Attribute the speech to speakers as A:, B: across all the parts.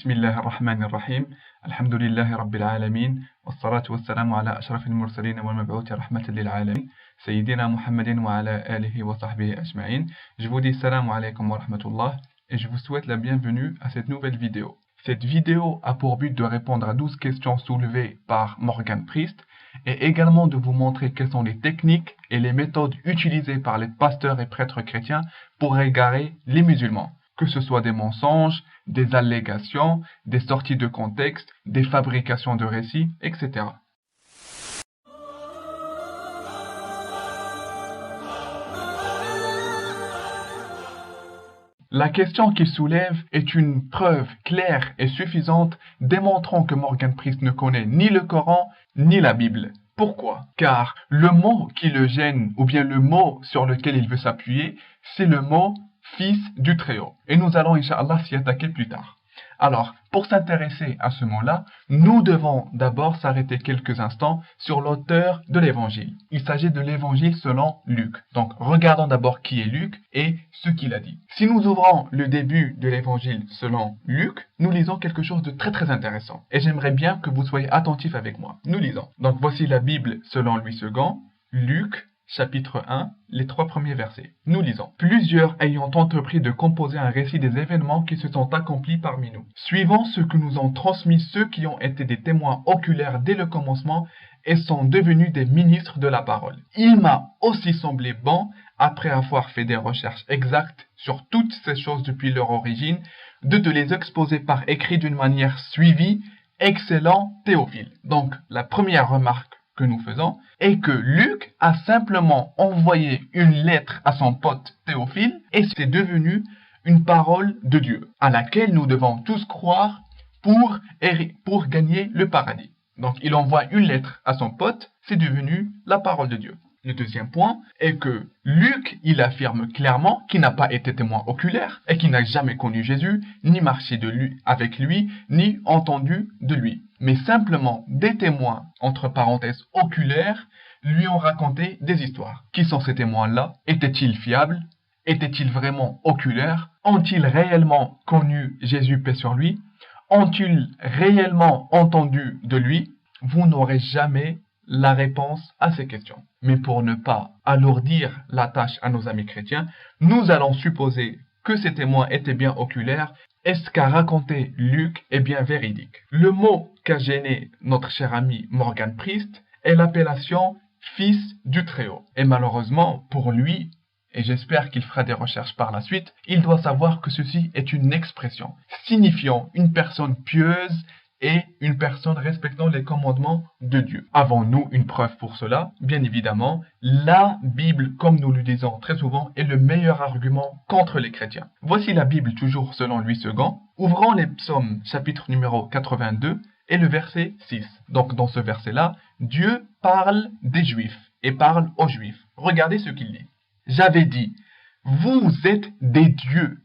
A: بسم الله الرحمن الرحيم الحمد لله رب العالمين والصلاة والسلام على أشرف المرسلين والمبعوث رحمة للعالمين سيدنا محمد وعلى آله وصحبه أجمعين. Je vous dis salam alaykum wa rahmatullah et je vous souhaite la bienvenue à cette nouvelle vidéo. Cette vidéo a pour but de répondre à 12 questions soulevées par Morgan Priest et également de vous montrer quelles sont les techniques et les méthodes utilisées par les pasteurs et prêtres chrétiens pour égarer les musulmans. Que ce soit des mensonges, des allégations, des sorties de contexte, des fabrications de récits, etc. La question qu'il soulève est une preuve claire et suffisante démontrant que Morgan Priest ne connaît ni le Coran ni la Bible. Pourquoi? Car le mot qui le gêne ou bien le mot sur lequel il veut s'appuyer, c'est le mot Fils du Très-Haut. Et nous allons, Inch'Allah, s'y attaquer plus tard. Alors, pour s'intéresser à ce mot-là, nous devons d'abord s'arrêter quelques instants sur l'auteur de l'évangile. Il s'agit de l'évangile selon Luc. Donc, regardons d'abord qui est Luc et ce qu'il a dit. Si nous ouvrons le début de l'évangile selon Luc, nous lisons quelque chose de très intéressant. Et j'aimerais bien que vous soyez attentifs avec moi. Nous lisons. Donc, voici la Bible selon Louis II, Luc, chapitre 1, les 3 premiers versets. Nous lisons. Plusieurs ayant entrepris de composer un récit des événements qui se sont accomplis parmi nous, suivant ce que nous ont transmis ceux qui ont été des témoins oculaires dès le commencement et sont devenus des ministres de la parole. Il m'a aussi semblé bon, après avoir fait des recherches exactes sur toutes ces choses depuis leur origine, de te les exposer par écrit d'une manière suivie, excellent Théophile. Donc, la première remarque que nous faisons est que Luc a simplement envoyé une lettre à son pote Théophile et c'est devenu une parole de Dieu à laquelle nous devons tous croire pour gagner le paradis. Donc il envoie une lettre à son pote, c'est devenu la parole de Dieu. Le deuxième point est que Luc, il affirme clairement qu'il n'a pas été témoin oculaire et qu'il n'a jamais connu Jésus, ni marché avec lui, ni entendu de lui. Mais simplement des témoins, entre parenthèses oculaires, lui ont raconté des histoires. Qui sont ces témoins-là? Étaient-ils fiables? Étaient-ils vraiment oculaires? Ont-ils réellement connu Jésus, paix sur lui? Ont-ils réellement entendu de lui? Vous n'aurez jamais la réponse à ces questions. Mais pour ne pas alourdir la tâche à nos amis chrétiens, nous allons supposer que ces témoins étaient bien oculaires et ce qu'a raconté Luc est bien véridique. Le mot qu'a gêné notre cher ami Morgan Priest est l'appellation Fils du Très-Haut. Et malheureusement, pour lui, et j'espère qu'il fera des recherches par la suite, il doit savoir que ceci est une expression signifiant une personne pieuse et une personne respectant les commandements de Dieu. Avons-nous une preuve pour cela? Bien évidemment, la Bible, comme nous le disons très souvent, est le meilleur argument contre les chrétiens. Voici la Bible toujours selon Louis II. Ouvrons les psaumes, chapitre numéro 82 et le verset 6. Donc dans ce verset-là, Dieu parle des Juifs et parle aux Juifs. Regardez ce qu'il dit. J'avais dit, vous êtes des dieux,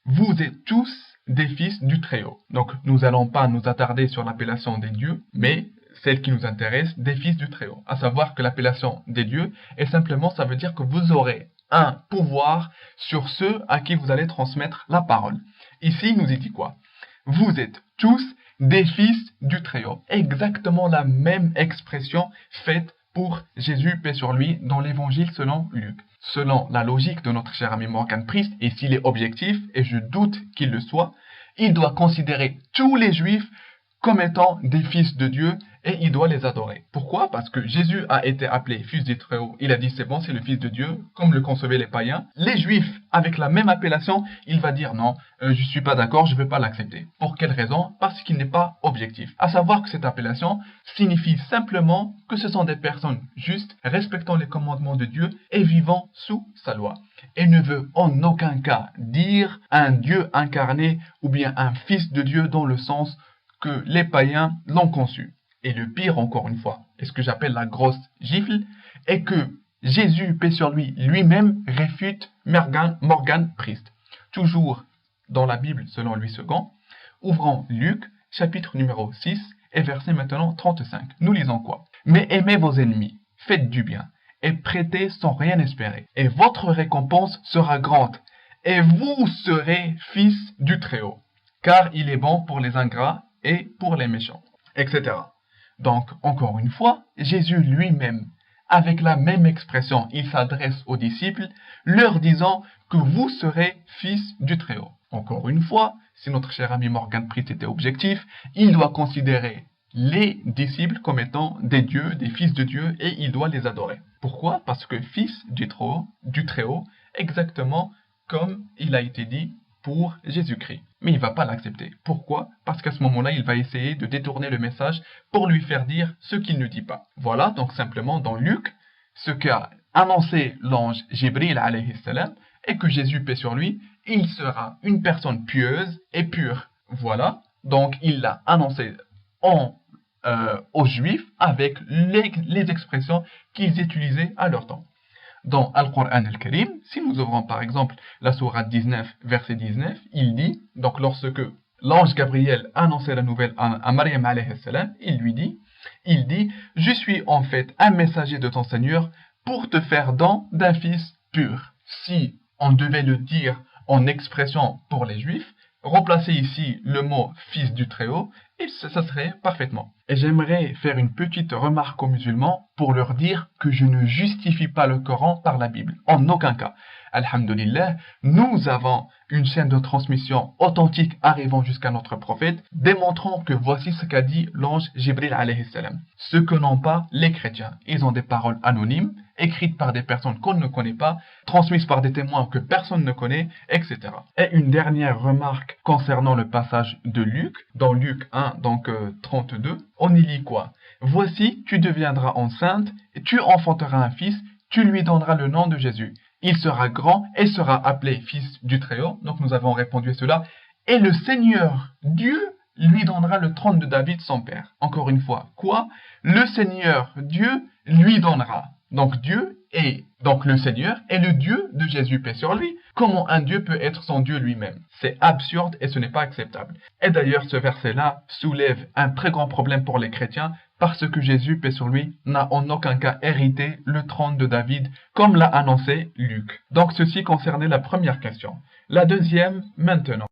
A: vous êtes tous des fils du Très-Haut. Donc, nous n'allons pas nous attarder sur l'appellation des dieux, mais celle qui nous intéresse, des fils du Très-Haut. À savoir que l'appellation des dieux est simplement, ça veut dire que vous aurez un pouvoir sur ceux à qui vous allez transmettre la parole. Ici, il nous dit quoi? Vous êtes tous des fils du Très-Haut. Exactement la même expression faite pour Jésus, paix sur lui, dans l'évangile selon Luc. Selon la logique de notre cher ami Morgan Priest, et s'il est objectif, et je doute qu'il le soit, il doit considérer tous les Juifs comme étant des fils de Dieu et il doit les adorer. Pourquoi? Parce que Jésus a été appelé fils du Très-Haut. Il a dit c'est bon, c'est le fils de Dieu, comme le concevaient les païens. Les Juifs, avec la même appellation, il va dire non, je ne suis pas d'accord, je ne vais pas l'accepter. Pour quelle raison? Parce qu'il n'est pas objectif. À savoir que cette appellation signifie simplement que ce sont des personnes justes, respectant les commandements de Dieu et vivant sous sa loi. Et ne veut en aucun cas dire un Dieu incarné ou bien un fils de Dieu dans le sens que les païens l'ont conçu. Et le pire, encore une fois, et ce que j'appelle la grosse gifle, est que Jésus, paix sur lui, lui-même réfute Morgan Priest. Toujours dans la Bible selon Louis II, ouvrons Luc, chapitre numéro 6, et verset maintenant 35. Nous lisons quoi? Mais aimez vos ennemis, faites du bien, et prêtez sans rien espérer, et votre récompense sera grande, et vous serez fils du Très-Haut. car il est bon pour les ingrats et pour les méchants, etc. Donc, encore une fois, Jésus lui-même, avec la même expression, il s'adresse aux disciples, leur disant que vous serez fils du Très-Haut. Encore une fois, si notre cher ami Morgan Priest était objectif, il doit considérer les disciples comme étant des dieux, des fils de Dieu, et il doit les adorer. Pourquoi? Parce que fils du Très-Haut, exactement comme il a été dit pour Jésus-Christ. Mais il ne va pas l'accepter. Pourquoi? Parce qu'à ce moment-là, il va essayer de détourner le message pour lui faire dire ce qu'il ne dit pas. Voilà, donc simplement dans Luc, ce qu'a annoncé l'ange Jibril alayhi salam, et que Jésus, paix sur lui, il sera une personne pieuse et pure. Voilà, donc il l'a annoncé aux Juifs avec les expressions qu'ils utilisaient à leur temps. Dans Al-Qur'an al-Karim, si nous ouvrons par exemple la sourate 19, verset 19, il dit, donc lorsque l'ange Gabriel annonçait la nouvelle à Maryam alayhi salam, il dit, je suis en fait un messager de ton Seigneur pour te faire don d'un fils pur. Si on devait le dire en expression pour les Juifs, remplacer ici le mot fils du Très-Haut, et ça serait parfaitement. Et j'aimerais faire une petite remarque aux musulmans pour leur dire que je ne justifie pas le Coran par la Bible, en aucun cas. Alhamdulillah, nous avons une chaîne de transmission authentique arrivant jusqu'à notre prophète, démontrant que voici ce qu'a dit l'ange Jibril alayhi salam. Ce que n'ont pas les chrétiens. Ils ont des paroles anonymes, écrites par des personnes qu'on ne connaît pas, transmises par des témoins que personne ne connaît, etc. Et une dernière remarque concernant le passage de Luc, dans Luc 1, donc 32, on y lit quoi? Voici, tu deviendras enceinte, et tu enfanteras un fils, tu lui donneras le nom de Jésus. Il sera grand et sera appelé fils du Très-Haut. Donc nous avons répondu à cela. Et le Seigneur, Dieu, lui donnera le trône de David, son père. Encore une fois, quoi? Le Seigneur, Dieu, lui donnera. Donc Dieu est, donc le Seigneur est le Dieu de Jésus, paix sur lui. Comment un Dieu peut être son Dieu lui-même? C'est absurde et ce n'est pas acceptable. Et d'ailleurs, ce verset-là soulève un très grand problème pour les chrétiens parce que Jésus, paix sur lui, n'a en aucun cas hérité le trône de David, comme l'a annoncé Luc. Donc ceci concernait la première question. La deuxième, maintenant.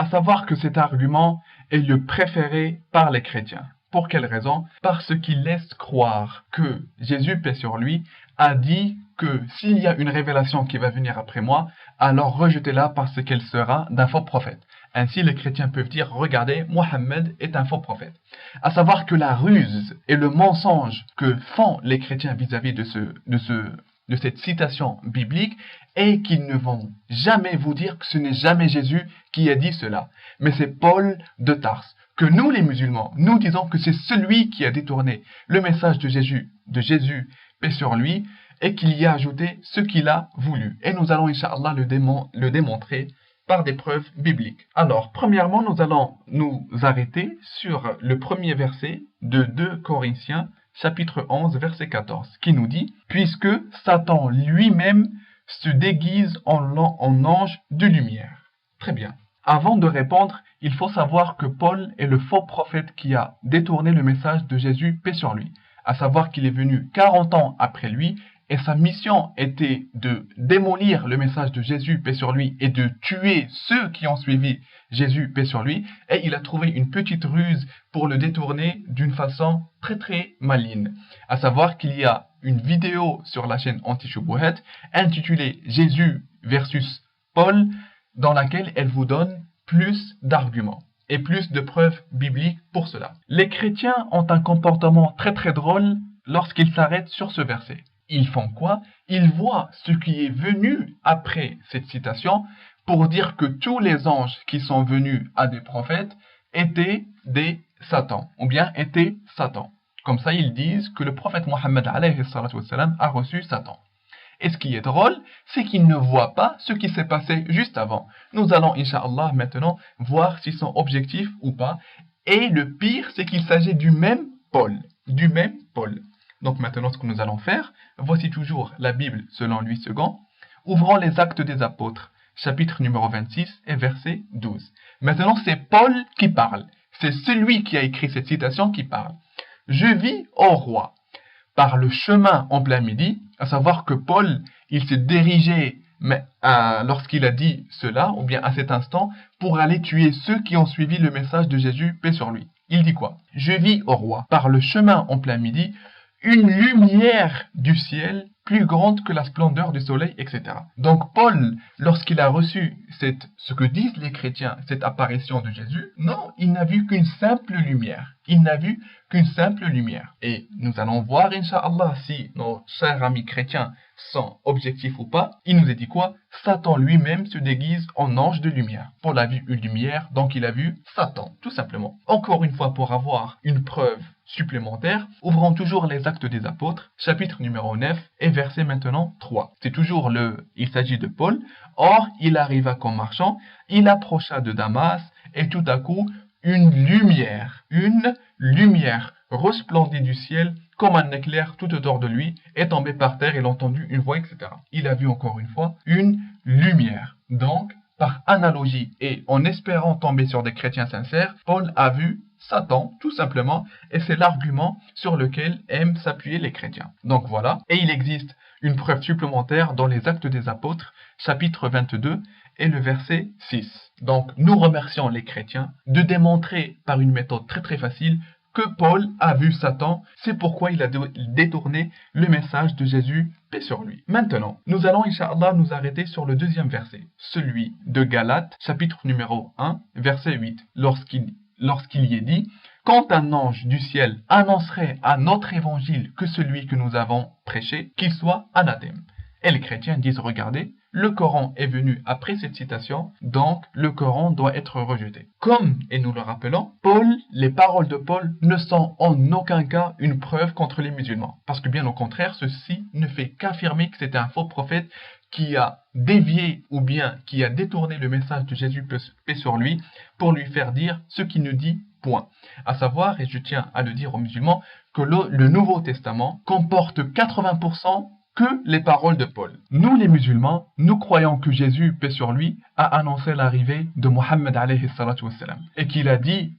A: À savoir que cet argument est le préféré par les chrétiens. Pour quelle raison? Parce qu'il laisse croire que Jésus, paix sur lui, a dit que s'il y a une révélation qui va venir après moi, alors rejetez-la parce qu'elle sera d'un faux prophète. Ainsi, les chrétiens peuvent dire, regardez, Mohammed est un faux prophète. À savoir que la ruse et le mensonge que font les chrétiens vis-à-vis de cette citation biblique est qu'ils ne vont jamais vous dire que ce n'est jamais Jésus qui a dit cela, mais c'est Paul de Tarse. Que nous les musulmans, nous disons que c'est celui qui a détourné le message de Jésus, paix sur lui, et qu'il y a ajouté ce qu'il a voulu. Et nous allons, Inch'Allah, le démontrer par des preuves bibliques. Alors, premièrement, nous allons nous arrêter sur le premier verset de 2 Corinthiens, chapitre 11, verset 14, qui nous dit « Puisque Satan lui-même se déguise en ange de lumière. » Très bien. Avant de répondre, il faut savoir que Paul est le faux prophète qui a détourné le message de Jésus, paix sur lui. À savoir qu'il est venu 40 ans après lui, et sa mission était de démolir le message de Jésus, paix sur lui, et de tuer ceux qui ont suivi Jésus, paix sur lui, et il a trouvé une petite ruse pour le détourner d'une façon très très maligne. À savoir qu'il y a une vidéo sur la chaîne Anti-Shubuhat intitulée Jésus versus Paul, dans laquelle elle vous donne plus d'arguments et plus de preuves bibliques pour cela. Les chrétiens ont un comportement très très drôle lorsqu'ils s'arrêtent sur ce verset. Ils font quoi? Ils voient ce qui est venu après cette citation pour dire que tous les anges qui sont venus à des prophètes étaient des Satans, ou bien étaient Satan. Comme ça, ils disent que le prophète Mohammed alayhi salatu wassalam a reçu Satan. Et ce qui est drôle, c'est qu'ils ne voient pas ce qui s'est passé juste avant. Nous allons, Inch'Allah, maintenant voir s'ils sont objectifs ou pas. Et le pire, c'est qu'il s'agit du même Paul. Du même Paul. Donc maintenant, ce que nous allons faire, voici toujours la Bible selon Louis II. Ouvrons les Actes des Apôtres, chapitre numéro 26 et verset 12. Maintenant, c'est Paul qui parle. C'est celui qui a écrit cette citation qui parle. Je vis au roi par le chemin en plein midi, à savoir que Paul, il s'est dirigé lorsqu'il a dit cela, ou bien à cet instant, pour aller tuer ceux qui ont suivi le message de Jésus, paix sur lui. Il dit quoi? Je vis au roi par le chemin en plein midi, une lumière du ciel plus grande que la splendeur du soleil, etc. Donc Paul, lorsqu'il a reçu ce que disent les chrétiens, cette apparition de Jésus, non, il n'a vu qu'une simple lumière. Il n'a vu qu'une simple lumière. Et nous allons voir, Inch'Allah, si nos chers amis chrétiens sont objectifs ou pas. Il nous a dit quoi? Satan lui-même se déguise en ange de lumière. Paul a vu une lumière, donc il a vu Satan, tout simplement. Encore une fois, pour avoir une preuve supplémentaire, ouvrons toujours les Actes des Apôtres, chapitre numéro 9 et verset maintenant 3. C'est toujours il s'agit de Paul. Or, il arriva qu'en marchant, il approcha de Damas et tout à coup, une lumière resplendit du ciel comme un éclair tout autour de lui est tombé par terre, il a entendu une voix, etc. Il a vu encore une fois une lumière. Donc, par analogie et en espérant tomber sur des chrétiens sincères, Paul a vu Satan, tout simplement, et c'est l'argument sur lequel aiment s'appuyer les chrétiens. Donc voilà, et il existe une preuve supplémentaire dans les Actes des Apôtres, chapitre 22, et le verset 6. Donc nous remercions les chrétiens de démontrer par une méthode très très facile que Paul a vu Satan, c'est pourquoi il a détourné le message de Jésus, paix sur lui. Maintenant, nous allons, Inch'Allah, nous arrêter sur le deuxième verset, celui de Galates, chapitre numéro 1, verset 8, lorsqu'il y est dit « Quand un ange du ciel annoncerait à notre évangile que celui que nous avons prêché, qu'il soit anathème. » Et les chrétiens disent « Regardez, le Coran est venu après cette citation, donc le Coran doit être rejeté. » Comme, et nous le rappelons, les paroles de Paul ne sont en aucun cas une preuve contre les musulmans. Parce que bien au contraire, ceci ne fait qu'affirmer que c'est un faux prophète qui a dévié ou bien qui a détourné le message de Jésus, paix sur lui, pour lui faire dire ce qu'il nous dit, point. À savoir, et je tiens à le dire aux musulmans, que le Nouveau Testament comporte 80% que les paroles de Paul. Nous les musulmans, nous croyons que Jésus, paix sur lui, a annoncé l'arrivée de Mohammed alayhi salatu wassalam, et qu'il a dit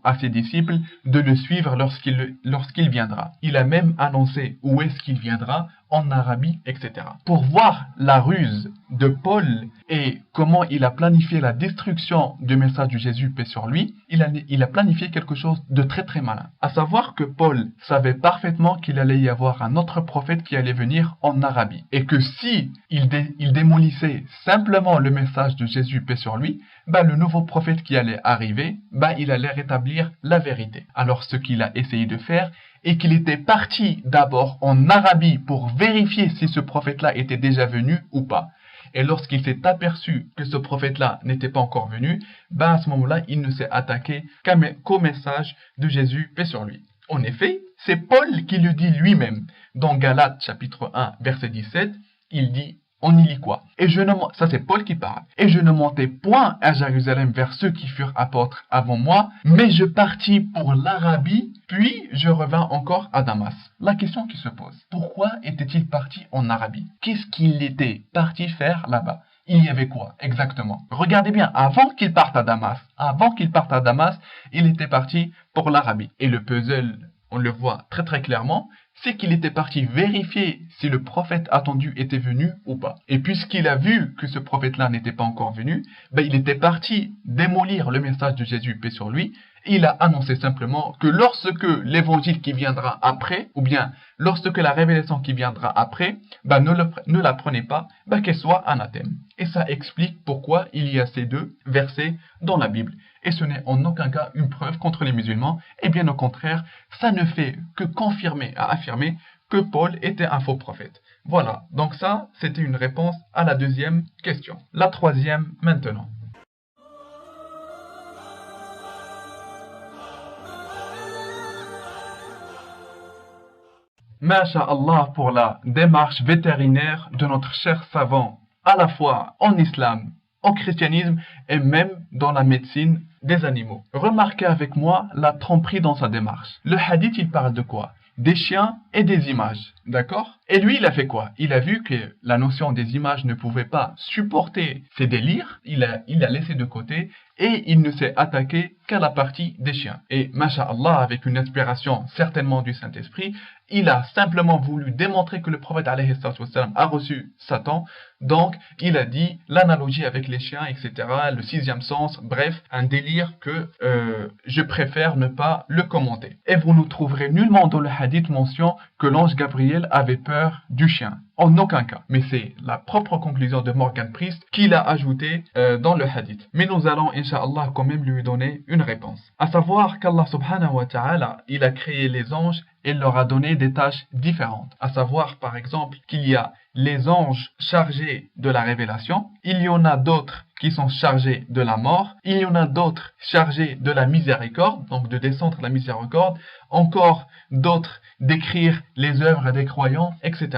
A: à ses disciples de le suivre lorsqu'il viendra. Il a même annoncé où est-ce qu'il viendra, en Arabie, etc. Pour voir la ruse de Paul et comment il a planifié la destruction du message de Jésus, paix sur lui, il a planifié quelque chose de très très malin. À savoir que Paul savait parfaitement qu'il allait y avoir un autre prophète qui allait venir en Arabie. Et que si il démolissait simplement le message de Jésus, paix sur lui, le nouveau prophète qui allait arriver, il allait rétablir la vérité. Alors ce qu'il a essayé de faire, et qu'il était parti d'abord en Arabie pour vérifier si ce prophète-là était déjà venu ou pas. Et lorsqu'il s'est aperçu que ce prophète-là n'était pas encore venu, à ce moment-là, il ne s'est attaqué qu'au message de Jésus, paix sur lui. En effet, c'est Paul qui le dit lui-même. Dans Galates chapitre 1, verset 17, il dit, on y lit quoi? Ça c'est Paul qui parle. Et je ne montai point à Jérusalem vers ceux qui furent apôtres avant moi, mais je partis pour l'Arabie, puis je revins encore à Damas. La question qui se pose, pourquoi était-il parti en Arabie? Qu'est-ce qu'il était parti faire là-bas? Il y avait quoi exactement? Regardez bien, avant qu'il parte à Damas, il était parti pour l'Arabie. Et le puzzle, on le voit très très clairement, c'est qu'il était parti vérifier si le prophète attendu était venu ou pas. Et puisqu'il a vu que ce prophète-là n'était pas encore venu, il était parti démolir le message de Jésus, paix sur lui. Il a annoncé simplement que lorsque l'évangile qui viendra après, ou bien lorsque la révélation qui viendra après, ne la prenez pas, qu'elle soit anathème. Et ça explique pourquoi il y a ces deux versets dans la Bible. Et ce n'est en aucun cas une preuve contre les musulmans, et bien au contraire, ça ne fait que affirmer que Paul était un faux prophète. Voilà, donc ça, c'était une réponse à la deuxième question. La troisième maintenant. Masha'Allah pour la démarche vétérinaire de notre cher savant, à la fois en islam, en christianisme et même dans la médecine des animaux. Remarquez avec moi la tromperie dans sa démarche. Le hadith, il parle de quoi? des chiens et des images. D'accord? Et lui, il a fait quoi? Il a vu que la notion des images ne pouvait pas supporter ses délires, il a laissé de côté et il ne s'est attaqué qu'à la partie des chiens. Et, masha'Allah, avec une inspiration certainement du Saint-Esprit, il a simplement voulu démontrer que le prophète alayhi salatu wassalam a reçu Satan. Donc, il a dit l'analogie avec les chiens, etc., le sixième sens, bref, un délire que je préfère ne pas le commenter. Et vous ne trouverez nullement dans le hadith mention que l'ange Gabriel avait peur du chien. En aucun cas. Mais c'est la propre conclusion de Morgan Priest qu'il a ajouté dans le hadith. Mais nous allons, incha'Allah, quand même lui donner une réponse. À savoir qu'Allah subhanahu wa ta'ala, il a créé les anges et leur a donné des tâches différentes. À savoir, par exemple, qu'il y a les anges chargés de la révélation, il y en a d'autres qui sont chargés de la mort, il y en a d'autres chargés de la miséricorde, donc de descendre la miséricorde, encore d'autres d'écrire les œuvres des croyants, etc.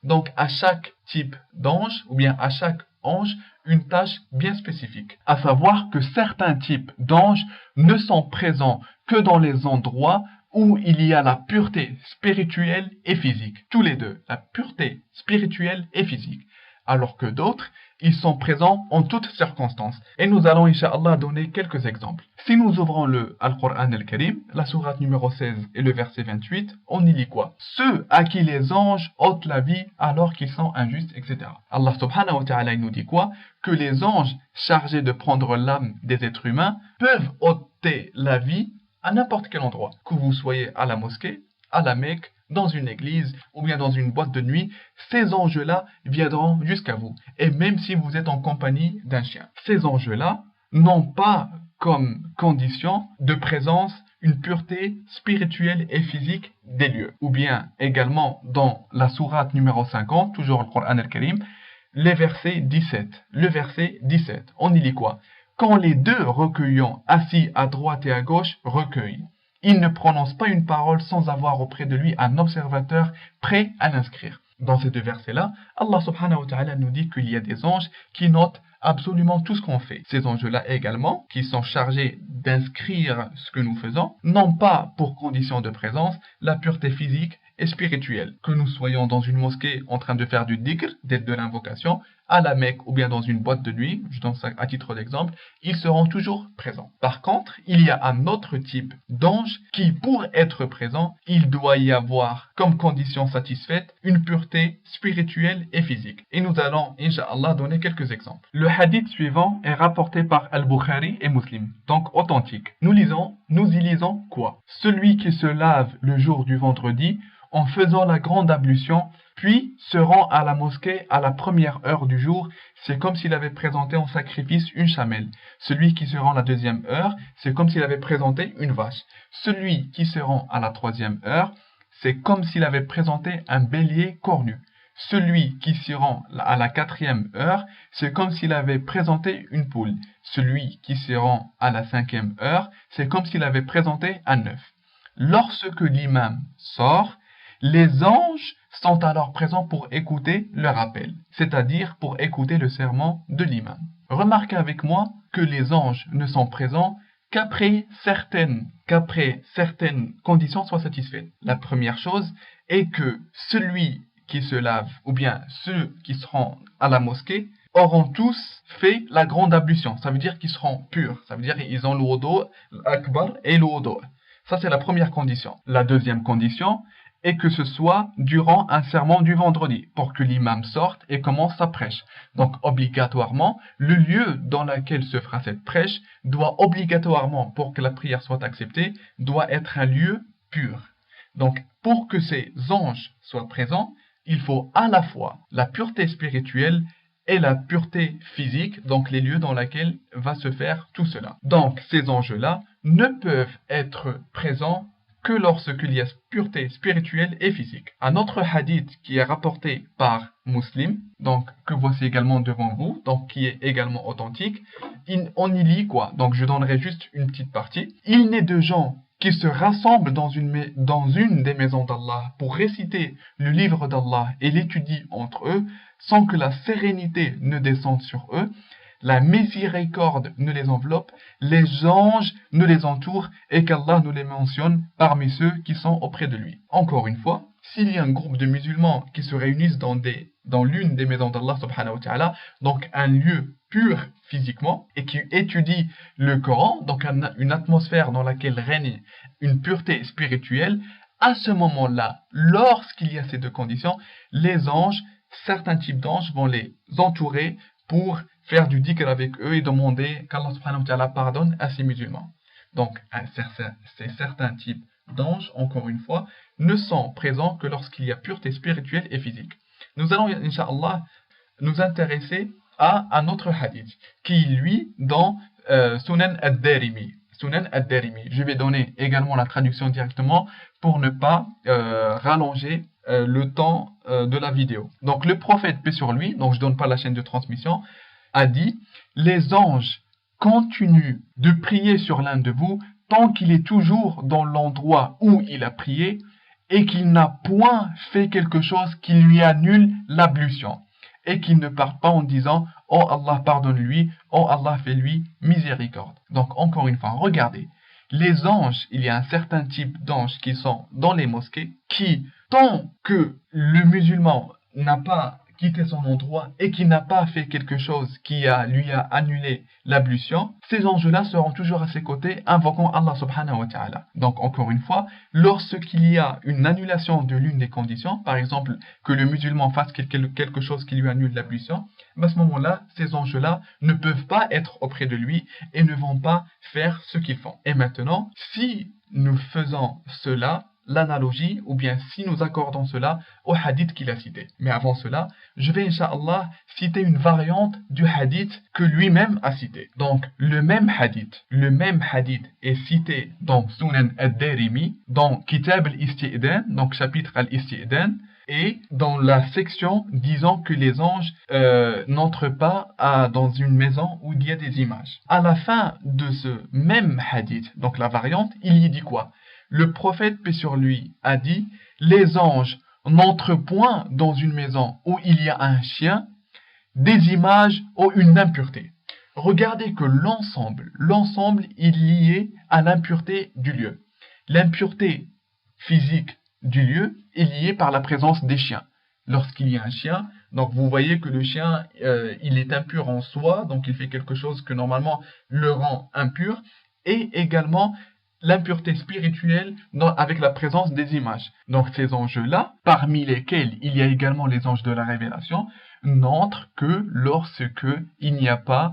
A: Donc à chaque type d'ange, ou bien à chaque ange, une tâche bien spécifique. À savoir que certains types d'anges ne sont présents que dans les endroits où il y a la pureté spirituelle et physique. Tous les deux, la pureté spirituelle et physique. Alors que d'autres, ils sont présents en toutes circonstances. Et nous allons, incha'Allah, donner quelques exemples. Si nous ouvrons le Al-Qur'an al-Karim, la sourate numéro 16 et le verset 28, on y lit quoi? Ceux à qui les anges ôtent la vie alors qu'ils sont injustes, etc. Allah subhanahu wa ta'ala nous dit quoi? Que les anges chargés de prendre l'âme des êtres humains peuvent ôter la vie à n'importe quel endroit. Que vous soyez à la mosquée, à la Mecque, dans une église ou bien dans une boîte de nuit, ces anges-là viendront jusqu'à vous. Et même si vous êtes en compagnie d'un chien. Ces anges-là n'ont pas comme condition de présence une pureté spirituelle et physique des lieux. Ou bien également dans la sourate numéro 50, toujours le Coran al-Karim, le verset 17. On y lit quoi? Quand les deux recueillants assis à droite et à gauche recueillent, il ne prononce pas une parole sans avoir auprès de lui un observateur prêt à l'inscrire. Dans ces deux versets-là, Allah subhanahu wa ta'ala nous dit qu'il y a des anges qui notent absolument tout ce qu'on fait. Ces anges-là également, qui sont chargés d'inscrire ce que nous faisons, n'ont pas pour condition de présence la pureté physique et spirituelle. Que nous soyons dans une mosquée en train de faire du dhikr, de l'invocation, à la Mecque ou bien dans une boîte de nuit, je donne ça à titre d'exemple, ils seront toujours présents. Par contre, il y a un autre type d'ange qui, pour être présent, il doit y avoir comme condition satisfaite une pureté spirituelle et physique. Et nous allons, incha'Allah, donner quelques exemples. Le hadith suivant est rapporté par Al-Bukhari et Muslim, donc authentique. Nous y lisons quoi? Celui qui se lave le jour du vendredi en faisant la grande ablution, puis se rend à la mosquée à la première heure du jour, c'est comme s'il avait présenté en sacrifice une chamelle. Celui qui se rend à la deuxième heure, c'est comme s'il avait présenté une vache. Celui qui se rend à la troisième heure, c'est comme s'il avait présenté un bélier cornu. Celui qui se rend à la quatrième heure, c'est comme s'il avait présenté une poule. Celui qui se rend à la cinquième heure, c'est comme s'il avait présenté un œuf. Lorsque l'imam sort, les anges sont alors présents pour écouter le rappel, c'est-à-dire pour écouter le sermon de l'imam. Remarquez avec moi que les anges ne sont présents qu'après certaines conditions soient satisfaites. La première chose est que celui qui se lave, ou bien ceux qui seront à la mosquée, auront tous fait la grande ablution. Ça veut dire qu'ils seront purs. Ça veut dire qu'ils ont le wudu akbar et le wudu. Ça, c'est la première condition. La deuxième condition est que ce soit durant un sermon du vendredi, pour que l'imam sorte et commence sa prêche. Donc, obligatoirement, le lieu dans lequel se fera cette prêche doit obligatoirement, pour que la prière soit acceptée, doit être un lieu pur. Donc, pour que ces anges soient présents, il faut à la fois la pureté spirituelle et la pureté physique, donc les lieux dans lesquels va se faire tout cela. Donc, ces anges-là ne peuvent être présents que lorsqu'il y a pureté spirituelle et physique. Un autre hadith qui est rapporté par Muslim, donc que voici également devant vous, donc qui est également authentique, on y lit quoi? Donc je donnerai juste une petite partie. Il n'est de gens qui se rassemblent dans une des maisons d'Allah pour réciter le livre d'Allah et l'étudient entre eux, sans que la sérénité ne descende sur eux, la miséricorde ne les enveloppe, les anges ne les entourent et qu'Allah nous les mentionne parmi ceux qui sont auprès de lui. Encore une fois, s'il y a un groupe de musulmans qui se réunissent dans l'une des maisons d'Allah subhanahu wa ta'ala, donc un lieu pur physiquement, et qui étudie le Coran, donc une atmosphère dans laquelle règne une pureté spirituelle, à ce moment-là, lorsqu'il y a ces deux conditions, les anges, certains types d'anges vont les entourer pour faire du dhikr avec eux et demander qu'Allah subhanahu wa ta'ala pardonne à ces musulmans. Donc, ces certains types d'anges, encore une fois, ne sont présents que lorsqu'il y a pureté spirituelle et physique. Nous allons, Inch'Allah, nous intéresser à un autre hadith, qui lui, dans Sunan ad-Darimi. Sunan ad-Darimi. Je vais donner également la traduction directement pour ne pas rallonger le temps de la vidéo. Donc le prophète, paix sur lui, donc je ne donne pas la chaîne de transmission, a dit « Les anges continuent de prier sur l'un de vous tant qu'il est toujours dans l'endroit où il a prié et qu'il n'a point fait quelque chose qui lui annule l'ablution et qu'il ne part pas en disant « Oh Allah pardonne-lui, oh Allah fais-lui miséricorde ». Donc encore une fois, regardez, les anges, il y a un certain type d'anges qui sont dans les mosquées qui, tant que le musulman n'a pas quitté son endroit et qui n'a pas fait quelque chose qui lui a annulé l'ablution, ces anges-là seront toujours à ses côtés invoquant Allah subhanahu wa ta'ala. Donc encore une fois, lorsqu'il y a une annulation de l'une des conditions, par exemple que le musulman fasse quelque chose qui lui annule l'ablution, à ce moment-là, ces anges-là ne peuvent pas être auprès de lui et ne vont pas faire ce qu'ils font. Et maintenant, si nous faisons cela, l'analogie, ou bien si nous accordons cela au hadith qu'il a cité. Mais avant cela, je vais, Inch'Allah, citer une variante du hadith que lui-même a cité. Donc, le même hadith est cité dans Sunan ad-Darimi, dans Kitab al-Isti'dan, donc chapitre al-Isti'dan, et dans la section disant que les anges n'entrent pas dans une maison où il y a des images. À la fin de ce même hadith, donc la variante, il y dit quoi? Le prophète, paix sur lui, a dit « Les anges n'entrent point dans une maison où il y a un chien, des images ou une impureté. » Regardez que l'ensemble est lié à l'impureté du lieu. L'impureté physique du lieu est liée par la présence des chiens. Lorsqu'il y a un chien, donc vous voyez que le chien, il est impur en soi, donc il fait quelque chose que normalement le rend impur, et également l'impureté spirituelle avec la présence des images. Donc ces anges-là, parmi lesquels il y a également les anges de la révélation, n'entrent que lorsque il n'y a pas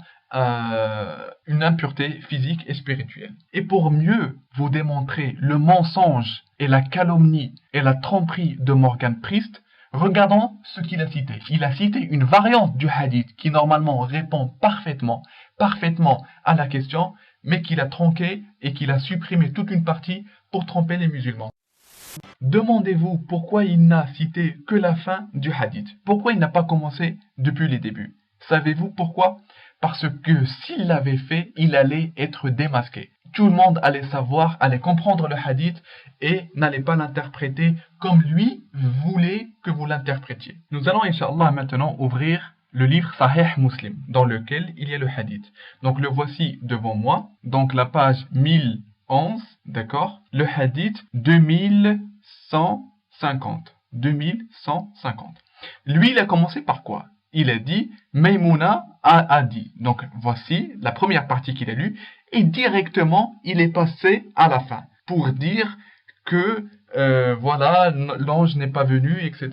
A: une impureté physique et spirituelle. Et pour mieux vous démontrer le mensonge et la calomnie et la tromperie de Morgan Priest, regardons ce qu'il a cité. Il a cité une variante du hadith qui normalement répond parfaitement à la question, mais qu'il a tronqué et qu'il a supprimé toute une partie pour tromper les musulmans. Demandez-vous pourquoi il n'a cité que la fin du hadith. Pourquoi il n'a pas commencé depuis les débuts? Savez-vous pourquoi? Parce que s'il l'avait fait, il allait être démasqué. Tout le monde allait savoir, allait comprendre le hadith et n'allait pas l'interpréter comme lui voulait que vous l'interprétiez. Nous allons, Inch'Allah, maintenant ouvrir le livre Sahih Muslim, dans lequel il y a le hadith. Donc le voici devant moi, donc la page 1011, d'accord? Le hadith 2150. 2150. Lui, il a commencé par quoi? Il a dit, Maïmouna a dit. Donc voici la première partie qu'il a lue, et directement, il est passé à la fin, pour dire que, voilà, l'ange n'est pas venu, etc.,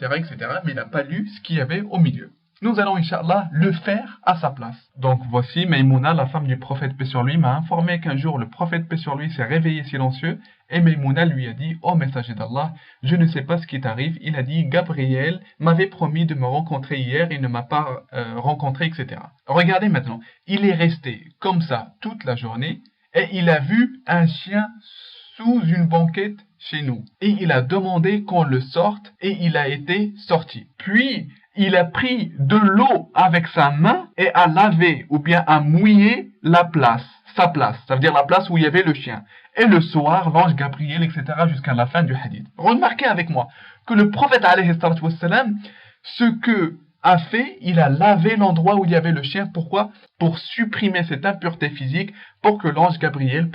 A: mais il n'a pas lu ce qu'il y avait au milieu. Nous allons, Inch'Allah, le faire à sa place. Donc voici, Maïmouna, la femme du prophète paix sur lui, m'a informé qu'un jour le prophète paix sur lui s'est réveillé silencieux et Maïmouna lui a dit « Oh messager d'Allah, je ne sais pas ce qui t'arrive. » Il a dit « Gabriel m'avait promis de me rencontrer hier et ne m'a pas rencontré, etc. » Regardez maintenant, il est resté comme ça toute la journée et il a vu un chien sous une banquette chez nous. Et il a demandé qu'on le sorte et il a été sorti. Puis, il a pris de l'eau avec sa main et a lavé ou bien a mouillé sa place. Ça veut dire la place où il y avait le chien. Et le soir, l'ange Gabriel, etc. jusqu'à la fin du hadith. Remarquez avec moi que le prophète, alayhi salatu wassalam, ce que il a lavé l'endroit où il y avait le chien. Pourquoi? Pour supprimer cette impureté physique, pour que l'ange Gabriel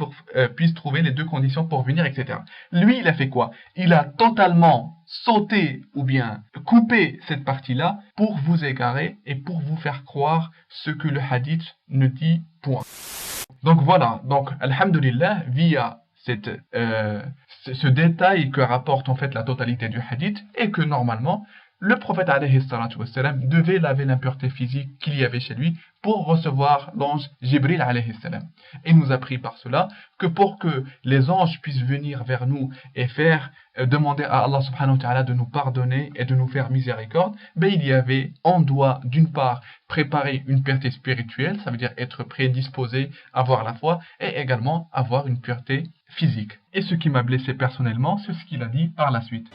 A: puisse trouver les deux conditions pour venir, etc. Lui, il a fait quoi? Il a totalement sauté ou bien coupé cette partie-là pour vous égarer et pour vous faire croire ce que le hadith ne dit point. Donc voilà, donc alhamdulillah, via ce détail que rapporte en fait la totalité du hadith, et que normalement, le prophète alayhi salatu wassalam devait laver l'impureté physique qu'il y avait chez lui pour recevoir l'ange Jibril alayhi salam. Et il nous a appris par cela que pour que les anges puissent venir vers nous et demander à Allah subhanahu wa ta'ala de nous pardonner et de nous faire miséricorde, on doit d'une part préparer une pureté spirituelle, ça veut dire être prédisposé, avoir la foi, et également avoir une pureté physique. Et ce qui m'a blessé personnellement, c'est ce qu'il a dit par la suite.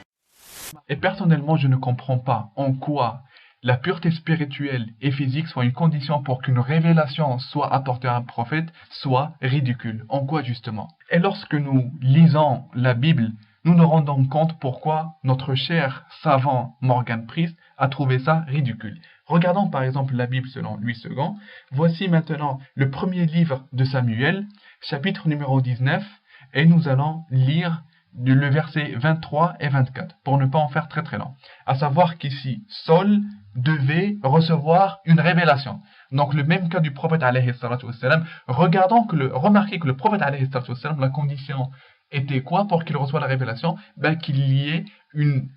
A: Et personnellement, je ne comprends pas en quoi la pureté spirituelle et physique soit une condition pour qu'une révélation soit apportée à un prophète soit ridicule. En quoi justement? Et lorsque nous lisons la Bible, nous nous rendons compte pourquoi notre cher savant Morgan Priest a trouvé ça ridicule. Regardons par exemple la Bible selon Louis II. Voici maintenant le premier livre de Samuel, chapitre numéro 19, et nous allons lire le verset 23 et 24, pour ne pas en faire très très long. À savoir qu'ici, Saul devait recevoir une révélation. Donc le même cas du prophète alayhi salatu wassalam. Remarquez que le prophète alayhi salatu wassalam, la condition était quoi pour qu'il reçoive la révélation? Qu'il y ait une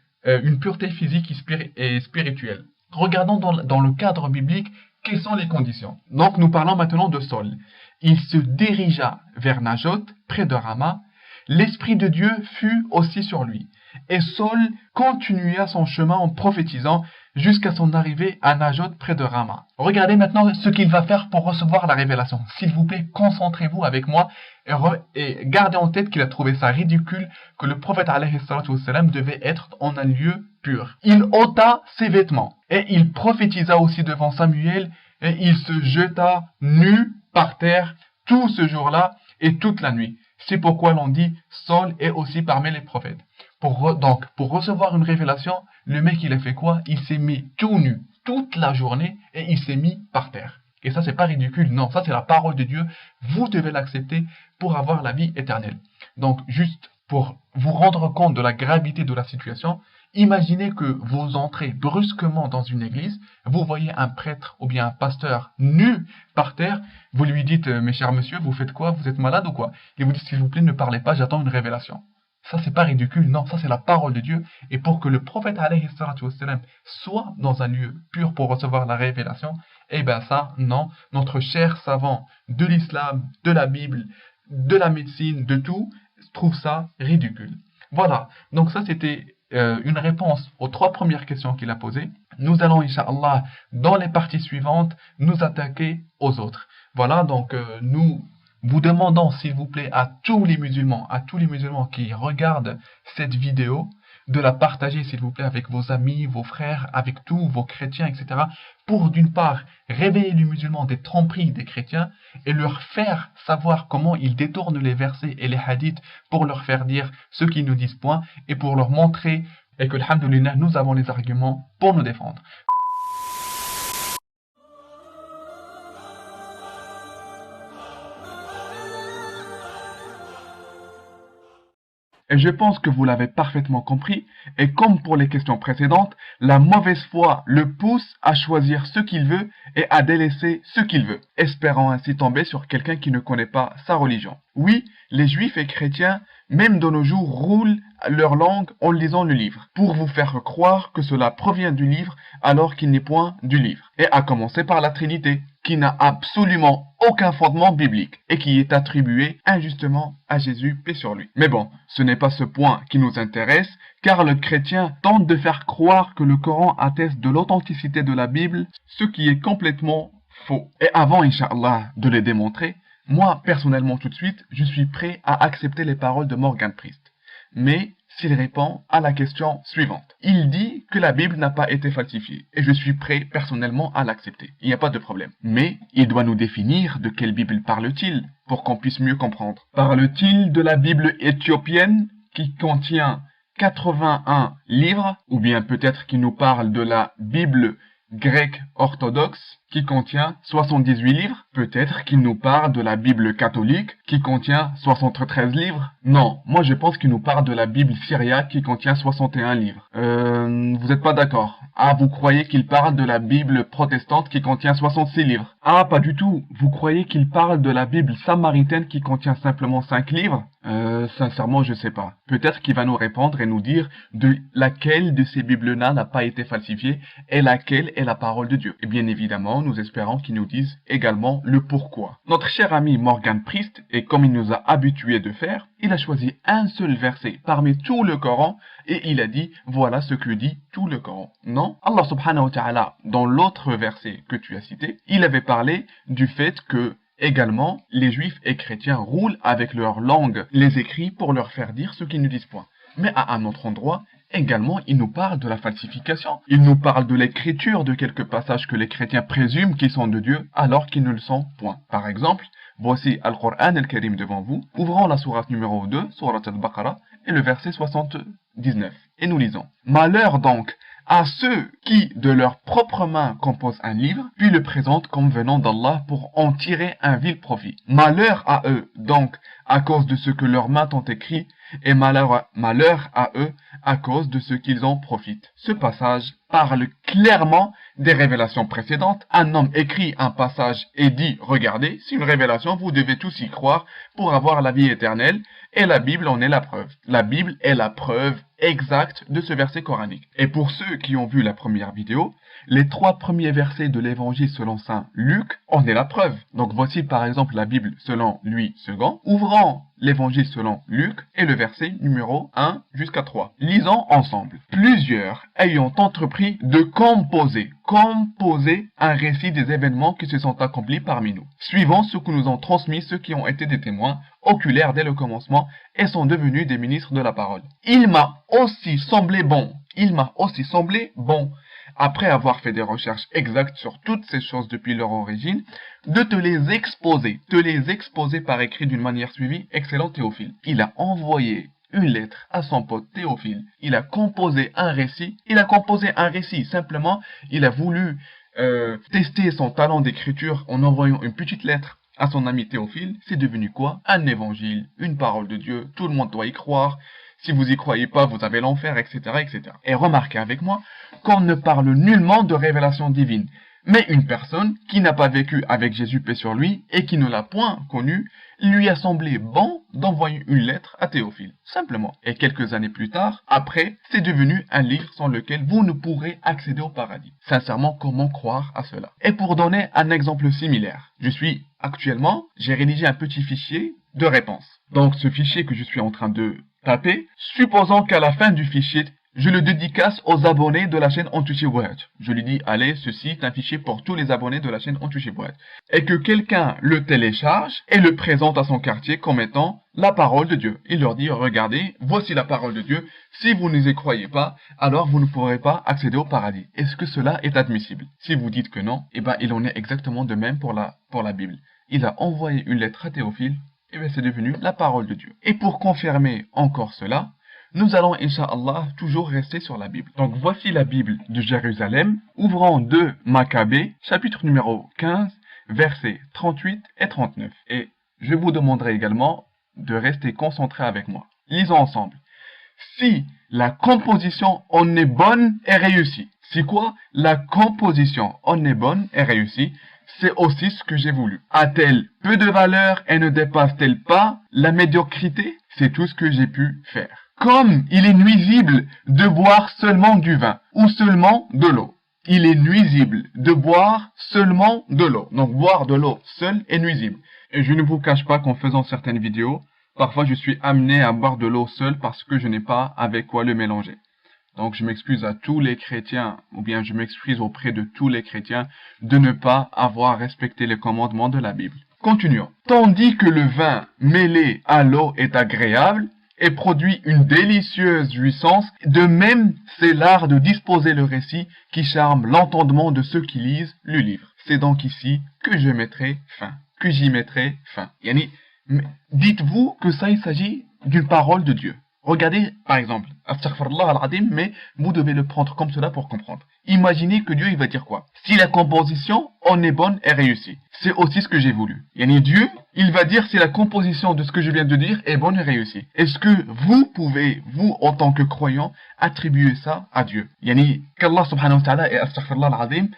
A: pureté physique et spirituelle. Regardons dans le cadre biblique, quelles sont les conditions. Donc nous parlons maintenant de Saul. Il se dirigea vers Najot, près de Rama. L'Esprit de Dieu fut aussi sur lui. Et Saul continua son chemin en prophétisant jusqu'à son arrivée à Najot près de Rama. Regardez maintenant ce qu'il va faire pour recevoir la révélation. S'il vous plaît, concentrez-vous avec moi et gardez en tête qu'il a trouvé ça ridicule que le prophète alayhi salatu wassalam devait être en un lieu pur. Il ôta ses vêtements et il prophétisa aussi devant Samuel et il se jeta nu par terre tout ce jour-là et toute la nuit. C'est pourquoi l'on dit Saul est aussi parmi les prophètes. Donc, pour recevoir une révélation, le mec il a fait quoi? Il s'est mis tout nu toute la journée et il s'est mis par terre. Et ça c'est pas ridicule, non, ça c'est la parole de Dieu. Vous devez l'accepter pour avoir la vie éternelle. Donc juste pour vous rendre compte de la gravité de la situation, imaginez que vous entrez brusquement dans une église, vous voyez un prêtre ou bien un pasteur nu par terre, vous lui dites « Mes chers monsieur, vous faites quoi? Vous êtes malade ou quoi ?» Il vous dit « S'il vous plaît, ne parlez pas, j'attends une révélation. » Ça, c'est pas ridicule, non, ça c'est la parole de Dieu. Et pour que le prophète alayhi salatu wassalam soit dans un lieu pur pour recevoir la révélation, eh bien ça, non, notre cher savant de l'islam, de la Bible, de la médecine, de tout, trouve ça ridicule. Voilà, donc ça c'était une réponse aux 3 premières questions qu'il a posées. Nous allons, Inch'Allah, dans les parties suivantes, nous attaquer aux autres. Voilà, donc nous vous demandons, s'il vous plaît, à tous les musulmans qui regardent cette vidéo, de la partager, s'il vous plaît, avec vos amis, vos frères, avec tous vos chrétiens, etc. Pour, d'une part, réveiller les musulmans des tromperies des chrétiens et leur faire savoir comment ils détournent les versets et les hadiths pour leur faire dire ce qu'ils nous disent point et pour leur montrer et que, alhamdoulilah, nous avons les arguments pour nous défendre. Et je pense que vous l'avez parfaitement compris, et comme pour les questions précédentes, la mauvaise foi le pousse à choisir ce qu'il veut et à délaisser ce qu'il veut, espérant ainsi tomber sur quelqu'un qui ne connaît pas sa religion. Oui, les juifs et chrétiens, même de nos jours, roulent leur langue en lisant le livre, pour vous faire croire que cela provient du livre alors qu'il n'est point du livre. Et à commencer par la Trinité, qui n'a absolument aucun fondement biblique et qui est attribué injustement à Jésus, paix sur lui. Mais bon, ce n'est pas ce point qui nous intéresse, car le chrétien tente de faire croire que le Coran atteste de l'authenticité de la Bible, ce qui est complètement faux. Et avant, Inch'Allah, de les démontrer, moi, personnellement, tout de suite, je suis prêt à accepter les paroles de Morgan Priest. Mais s'il répond à la question suivante. Il dit que la Bible n'a pas été falsifiée, et je suis prêt personnellement à l'accepter. Il n'y a pas de problème. Mais il doit nous définir de quelle Bible parle-t-il, pour qu'on puisse mieux comprendre. Parle-t-il de la Bible éthiopienne, qui contient 81 livres, ou bien peut-être qu'il nous parle de la Bible grec orthodoxe qui contient 78 livres? Peut-être qu'il nous parle de la Bible catholique qui contient 73 livres? Non, moi je pense qu'il nous parle de la Bible syriaque qui contient 61 livres. Vous n'êtes pas d'accord? Ah, vous croyez qu'il parle de la Bible protestante qui contient 66 livres? Ah, pas du tout. Vous croyez qu'il parle de la Bible samaritaine qui contient simplement 5 livres? Sincèrement, je sais pas. Peut-être qu'il va nous répondre et nous dire de laquelle de ces Bibles-là n'a pas été falsifiée et laquelle est la parole de Dieu. Et bien évidemment, nous espérons qu'il nous dise également le pourquoi. Notre cher ami Morgan Priest, et comme il nous a habitués de faire, il a choisi un seul verset parmi tout le Coran et il a dit voilà ce que dit tout le Coran. Non, Allah subhanahu wa ta'ala, dans l'autre verset que tu as cité, il avait parlé du fait que également, les juifs et chrétiens roulent avec leur langue les écrits pour leur faire dire ce qu'ils ne disent point. Mais à un autre endroit, également, il nous parle de la falsification. Il nous parle de l'écriture de quelques passages que les chrétiens présument qu'ils sont de Dieu alors qu'ils ne le sont point. Par exemple, voici Al-Qur'an al-Karim devant vous. Ouvrons la sourate numéro 2, sourate al-Baqarah, et le verset 79. Et nous lisons. Malheur donc à ceux qui, de leurs propres mains, composent un livre, puis le présentent comme venant d'Allah pour en tirer un vil profit. Malheur à eux, donc, à cause de ce que leurs mains ont écrit, et malheur à eux, à cause de ce qu'ils en profitent. Ce passage parle clairement des révélations précédentes. Un homme écrit un passage et dit, regardez, c'est une révélation, vous devez tous y croire pour avoir la vie éternelle, et la Bible en est la preuve. La Bible est la preuve exacte de ce verset coranique. Et pour ceux qui ont vu la première vidéo, les 3 premiers versets de l'évangile selon saint Luc en est la preuve. Donc voici par exemple la Bible selon Louis II. Ouvrons l'évangile selon Luc et le verset numéro 1 jusqu'à 3. Lisons ensemble. Plusieurs ayant entrepris de composer un récit des événements qui se sont accomplis parmi nous, suivant ce que nous ont transmis ceux qui ont été des témoins oculaires dès le commencement et sont devenus des ministres de la parole. Il m'a aussi semblé bon, après avoir fait des recherches exactes sur toutes ces choses depuis leur origine, de te les exposer par écrit d'une manière suivie, excellent Théophile. Il a envoyé une lettre à son pote Théophile. Il a composé un récit, simplement, il a voulu tester son talent d'écriture en envoyant une petite lettre à son ami Théophile. C'est devenu quoi? Un évangile, une parole de Dieu, tout le monde doit y croire. Si vous y croyez pas, vous avez l'enfer, etc., etc. Et remarquez avec moi qu'on ne parle nullement de révélation divine. Mais une personne qui n'a pas vécu avec Jésus paix sur lui et qui ne l'a point connu, lui a semblé bon d'envoyer une lettre à Théophile, simplement. Et quelques années plus tard, après, c'est devenu un livre sans lequel vous ne pourrez accéder au paradis. Sincèrement, comment croire à cela? Et pour donner un exemple similaire, j'ai rédigé un petit fichier de réponse. Donc ce fichier que je suis en train de taper, supposons qu'à la fin du fichier, je le dédicace aux abonnés de la chaîne Antouché-Bouhadj. Je lui dis, allez, ceci est un fichier pour tous les abonnés de la chaîne Antouché-Bouhadj. Et que quelqu'un le télécharge et le présente à son quartier comme étant la parole de Dieu. Il leur dit, regardez, voici la parole de Dieu. Si vous ne y croyez pas, alors vous ne pourrez pas accéder au paradis. Est-ce que cela est admissible? Si vous dites que non, eh ben, il en est exactement de même pour la Bible. Il a envoyé une lettre à Théophile, et bien c'est devenu la parole de Dieu. Et pour confirmer encore cela, nous allons, Inch'Allah, toujours rester sur la Bible. Donc voici la Bible de Jérusalem. Ouvrons 2 Maccabées, chapitre numéro 15, versets 38 et 39. Et je vous demanderai également de rester concentré avec moi. Lisons ensemble. Si la composition en est bonne et réussie. Si quoi? La composition en est bonne et réussie. C'est aussi ce que j'ai voulu. A-t-elle peu de valeur et ne dépasse-t-elle pas la médiocrité? C'est tout ce que j'ai pu faire. Comme il est nuisible de boire seulement du vin ou seulement de l'eau. Il est nuisible de boire seulement de l'eau. Donc boire de l'eau seul est nuisible. Et je ne vous cache pas qu'en faisant certaines vidéos, parfois je suis amené à boire de l'eau seul parce que je n'ai pas avec quoi le mélanger. Donc je m'excuse à tous les chrétiens, ou bien je m'excuse auprès de tous les chrétiens de ne pas avoir respecté les commandements de la Bible. Continuons. Tandis que le vin mêlé à l'eau est agréable et produit une délicieuse jouissance, de même c'est l'art de disposer le récit qui charme l'entendement de ceux qui lisent le livre. C'est donc ici que j'y mettrai fin. Yani, dites-vous que ça il s'agit d'une parole de Dieu. Regardez, par exemple, Astaghfirullah al-Azim, mais vous devez le prendre comme cela pour comprendre. Imaginez que Dieu, il va dire quoi? Si la composition en est bonne et réussie, c'est aussi ce que j'ai voulu. Yani Dieu, il va dire si la composition de ce que je viens de dire est bonne et réussie. Est-ce que vous pouvez, vous, en tant que croyant, attribuer ça à Dieu? Yani, qu'Allah subhanahu wa ta'ala et Astaghfirullah al-Azim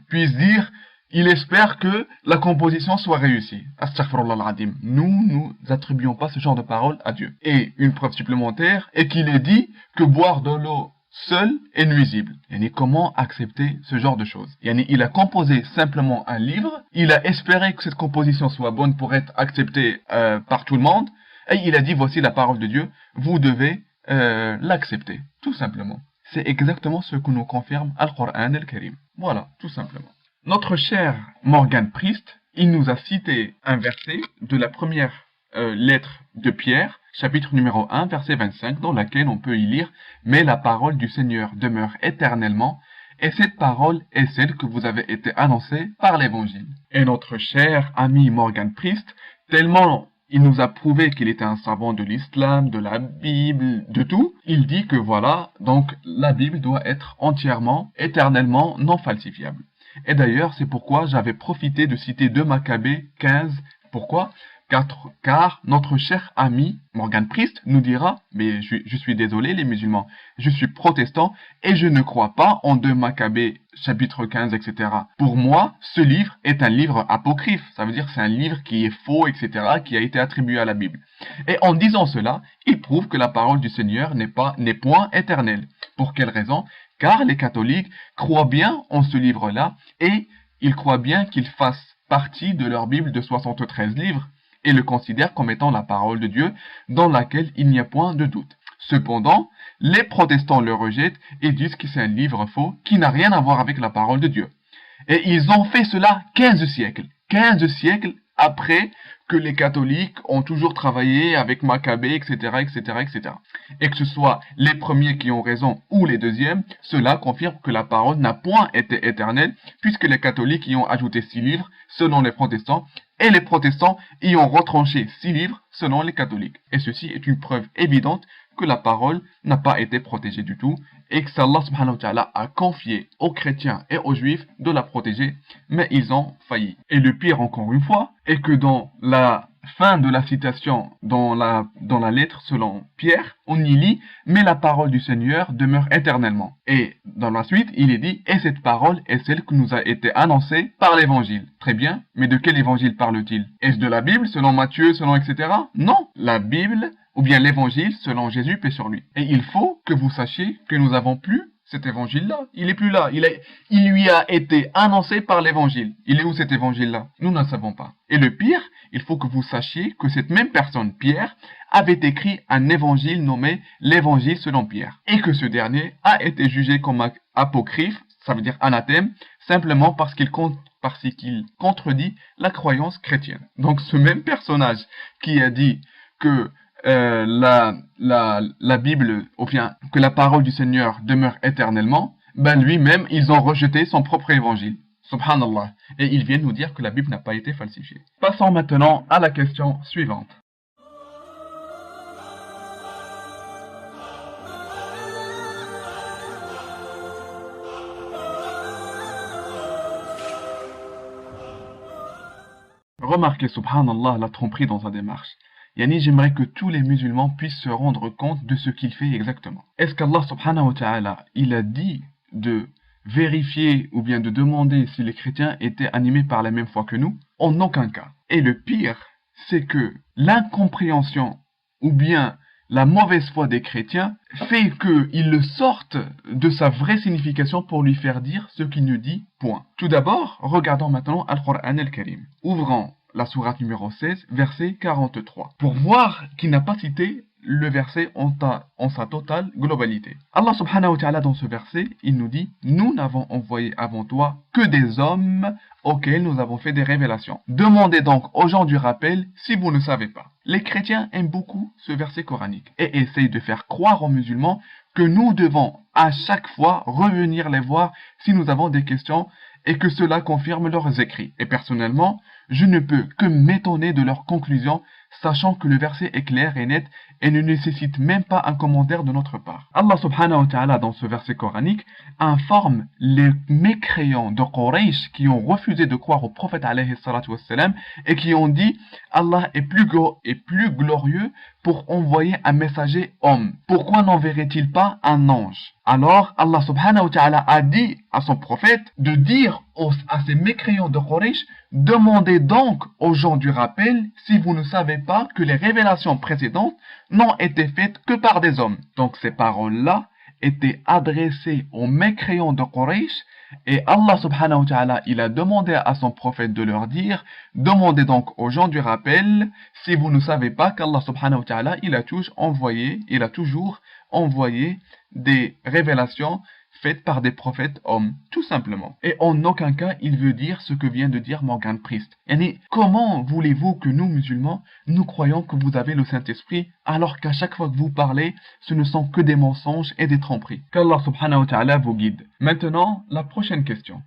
A: puissent dire, il espère que la composition soit réussie. Astaghfirullah al-Azim. Nous attribuons pas ce genre de paroles à Dieu. Et une preuve supplémentaire est qu'il est dit que boire de l'eau seule est nuisible. Yani, comment accepter ce genre de choses? Yani, il a composé simplement un livre, il a espéré que cette composition soit bonne pour être acceptée par tout le monde, et il a dit voici la parole de Dieu, vous devez l'accepter, tout simplement. C'est exactement ce que nous confirme Al-Qur'an al-Karim. Voilà, tout simplement. Notre cher Morgan Priest, il nous a cité un verset de la première lettre de Pierre, chapitre numéro 1, verset 25, dans laquelle on peut y lire « Mais la parole du Seigneur demeure éternellement, et cette parole est celle que vous avez été annoncée par l'Évangile. » Et notre cher ami Morgan Priest, tellement il nous a prouvé qu'il était un savant de l'islam, de la Bible, de tout, il dit que voilà, donc la Bible doit être entièrement, éternellement non falsifiable. Et d'ailleurs, c'est pourquoi j'avais profité de citer 2 Maccabées 15. Pourquoi? Car notre cher ami Morgan Priest nous dira, mais je suis désolé les musulmans, je suis protestant et je ne crois pas en 2 Maccabées chapitre 15, etc. Pour moi, ce livre est un livre apocryphe, ça veut dire que c'est un livre qui est faux, etc., qui a été attribué à la Bible. Et en disant cela, il prouve que la parole du Seigneur n'est point éternelle. Pour quelle raison? Car les catholiques croient bien en ce livre-là et ils croient bien qu'il fasse partie de leur Bible de 73 livres et le considèrent comme étant la parole de Dieu dans laquelle il n'y a point de doute. Cependant, les protestants le rejettent et disent que c'est un livre faux qui n'a rien à voir avec la parole de Dieu. Et ils ont fait cela 15 siècles. 15 siècles après que les catholiques ont toujours travaillé avec Maccabée, etc., etc., etc. Et que ce soit les premiers qui ont raison ou les deuxièmes, cela confirme que la parole n'a point été éternelle, puisque les catholiques y ont ajouté 6 livres selon les protestants, et les protestants y ont retranché 6 livres selon les catholiques. Et ceci est une preuve évidente que la parole n'a pas été protégée du tout, et que Allah subhanahu wa ta'ala a confié aux chrétiens et aux juifs de la protéger, mais ils ont failli. Et le pire encore une fois, est que dans la fin de la citation, dans la lettre selon Pierre, on y lit « Mais la parole du Seigneur demeure éternellement ». Et dans la suite, il est dit « Et cette parole est celle qui nous a été annoncée par l'évangile ». Très bien, mais de quel évangile parle-t-il? Est-ce de la Bible, selon Matthieu, selon etc. Non, la Bible, ou bien l'évangile selon Jésus, paix sur lui. Et il faut que vous sachiez que nous avons plus cet évangile-là. Il est plus là. Il lui a été annoncé par l'évangile. Il est où cet évangile-là? Nous ne le savons pas. Et le pire, il faut que vous sachiez que cette même personne, Pierre, avait écrit un évangile nommé l'évangile selon Pierre. Et que ce dernier a été jugé comme apocryphe, ça veut dire anathème, simplement parce qu'il contredit la croyance chrétienne. Donc ce même personnage qui a dit que la Bible, ou bien que la parole du Seigneur demeure éternellement, ben lui-même, ils ont rejeté son propre évangile. Subhanallah. Et ils viennent nous dire que la Bible n'a pas été falsifiée. Passons maintenant à la question suivante. Remarquez, subhanallah, la tromperie dans sa démarche. Yani, j'aimerais que tous les musulmans puissent se rendre compte de ce qu'il fait exactement. Est-ce qu'Allah subhanahu wa ta'ala, il a dit de vérifier ou bien de demander si les chrétiens étaient animés par la même foi que nous? En aucun cas. Et le pire, c'est que l'incompréhension ou bien la mauvaise foi des chrétiens fait qu'ils le sortent de sa vraie signification pour lui faire dire ce qu'il nous dit, point. Tout d'abord, regardons maintenant Al-Qur'an al-Karim. Ouvrons la sourate numéro 16, verset 43, pour voir qu'il n'a pas cité le verset en sa totale globalité. Allah subhanahu wa ta'ala dans ce verset, il nous dit « Nous n'avons envoyé avant toi que des hommes auxquels nous avons fait des révélations. Demandez donc aux gens du rappel si vous ne savez pas. » Les chrétiens aiment beaucoup ce verset coranique et essayent de faire croire aux musulmans que nous devons à chaque fois revenir les voir si nous avons des questions et que cela confirme leurs écrits. Et personnellement, je ne peux que m'étonner de leurs conclusions sachant que le verset est clair et net et ne nécessite même pas un commentaire de notre part. Allah subhanahu wa ta'ala, dans ce verset coranique, informe les mécréants de Quraysh qui ont refusé de croire au prophète alayhi salatu wassalam et qui ont dit Allah est plus glorieux pour envoyer un messager homme. Pourquoi n'enverrait-il pas un ange? Alors Allah subhanahu wa ta'ala a dit à son prophète de dire à ces mécréants de Quraysh: demandez donc aux gens du rappel si vous ne savez pas que les révélations précédentes n'ont été faites que par des hommes. Donc ces paroles-là étaient adressées aux mécréants de Quraysh et Allah subhanahu wa ta'ala, il a demandé à son prophète de leur dire: demandez donc aux gens du rappel si vous ne savez pas qu'Allah subhanahu wa ta'ala, il a toujours envoyé des révélations faites par des prophètes hommes, tout simplement. Et en aucun cas, il veut dire ce que vient de dire Morgan Priest. Et comment voulez-vous que nous, musulmans, nous croyons que vous avez le Saint-Esprit, alors qu'à chaque fois que vous parlez, ce ne sont que des mensonges et des tromperies? Qu'Allah subhanahu wa ta'ala vous guide. Maintenant, la prochaine question.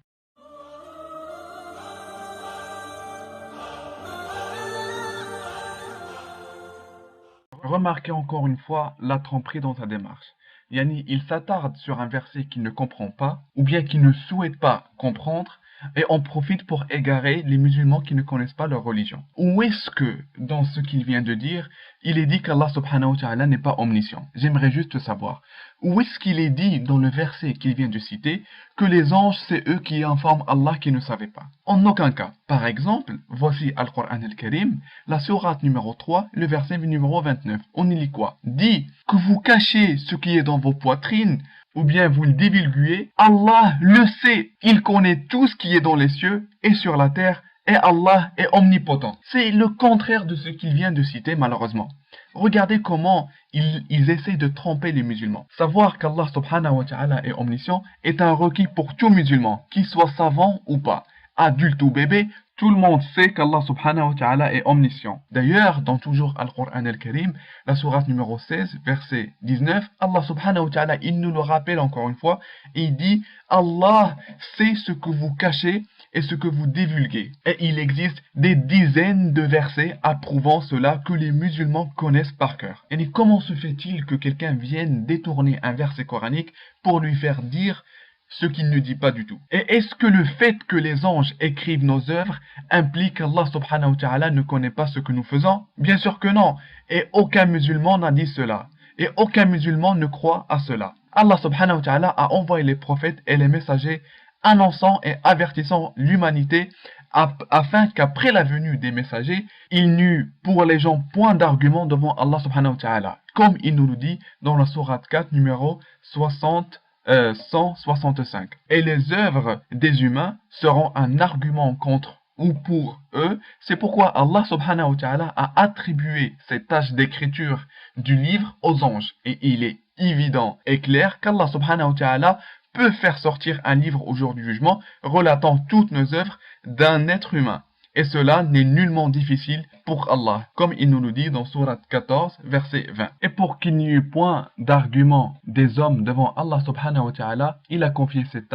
A: Remarquez encore une fois la tromperie dans sa démarche. Yani, il s'attarde sur un verset qu'il ne comprend pas, ou bien qu'il ne souhaite pas comprendre, et en profite pour égarer les musulmans qui ne connaissent pas leur religion. Où est-ce que, dans ce qu'il vient de dire, il est dit qu'Allah subhanahu wa ta'ala n'est pas omniscient? J'aimerais juste savoir. Où est-ce qu'il est dit dans le verset qu'il vient de citer que les anges, c'est eux qui informent Allah qui ne savait pas? En aucun cas. Par exemple, voici Al-Qur'an al-Karim, la sourate numéro 3, le verset numéro 29. On y lit quoi? Dit que vous cachez ce qui est dans vos poitrines, ou bien vous le divulguez, Allah le sait. Il connaît tout ce qui est dans les cieux et sur la terre, et Allah est omnipotent. C'est le contraire de ce qu'il vient de citer, malheureusement. Regardez comment ils essaient de tromper les musulmans. Savoir qu'Allah subhanahu wa ta'ala est omniscient est un requis pour tout musulman, qu'il soit savant ou pas, adulte ou bébé. Tout le monde sait qu'Allah subhanahu wa ta'ala est omniscient. D'ailleurs, dans toujours Al-Qur'an al-Karim, la sourate numéro 16, verset 19, Allah subhanahu wa ta'ala, il nous le rappelle encore une fois, et il dit: Allah sait ce que vous cachez et ce que vous divulguez. Et il existe des dizaines de versets approuvant cela que les musulmans connaissent par cœur. Et comment se fait-il que quelqu'un vienne détourner un verset coranique pour lui faire dire ce qu'il ne dit pas du tout? Et est-ce que le fait que les anges écrivent nos œuvres implique qu'Allah subhanahu wa ta'ala ne connaît pas ce que nous faisons? Bien sûr que non. Et aucun musulman n'a dit cela. Et aucun musulman ne croit à cela. Allah subhanahu wa ta'ala a envoyé les prophètes et les messagers annonçant et avertissant l'humanité afin qu'après la venue des messagers, il n'y eût pour les gens point d'argument devant Allah subhanahu wa ta'ala. Comme il nous le dit dans la sourate 4 numéro 165. Et les œuvres des humains seront un argument contre ou pour eux. C'est pourquoi Allah subhanahu wa ta'ala a attribué cette tâche d'écriture du livre aux anges. Et il est évident et clair qu'Allah subhanahu wa ta'ala peut faire sortir un livre au jour du jugement relatant toutes nos œuvres d'un être humain. Et cela n'est nullement difficile pour Allah, comme il nous le dit dans Sourate 14, verset 20. Et pour qu'il n'y eût point d'argument des hommes devant Allah subhanahu wa ta'ala, il a confié cette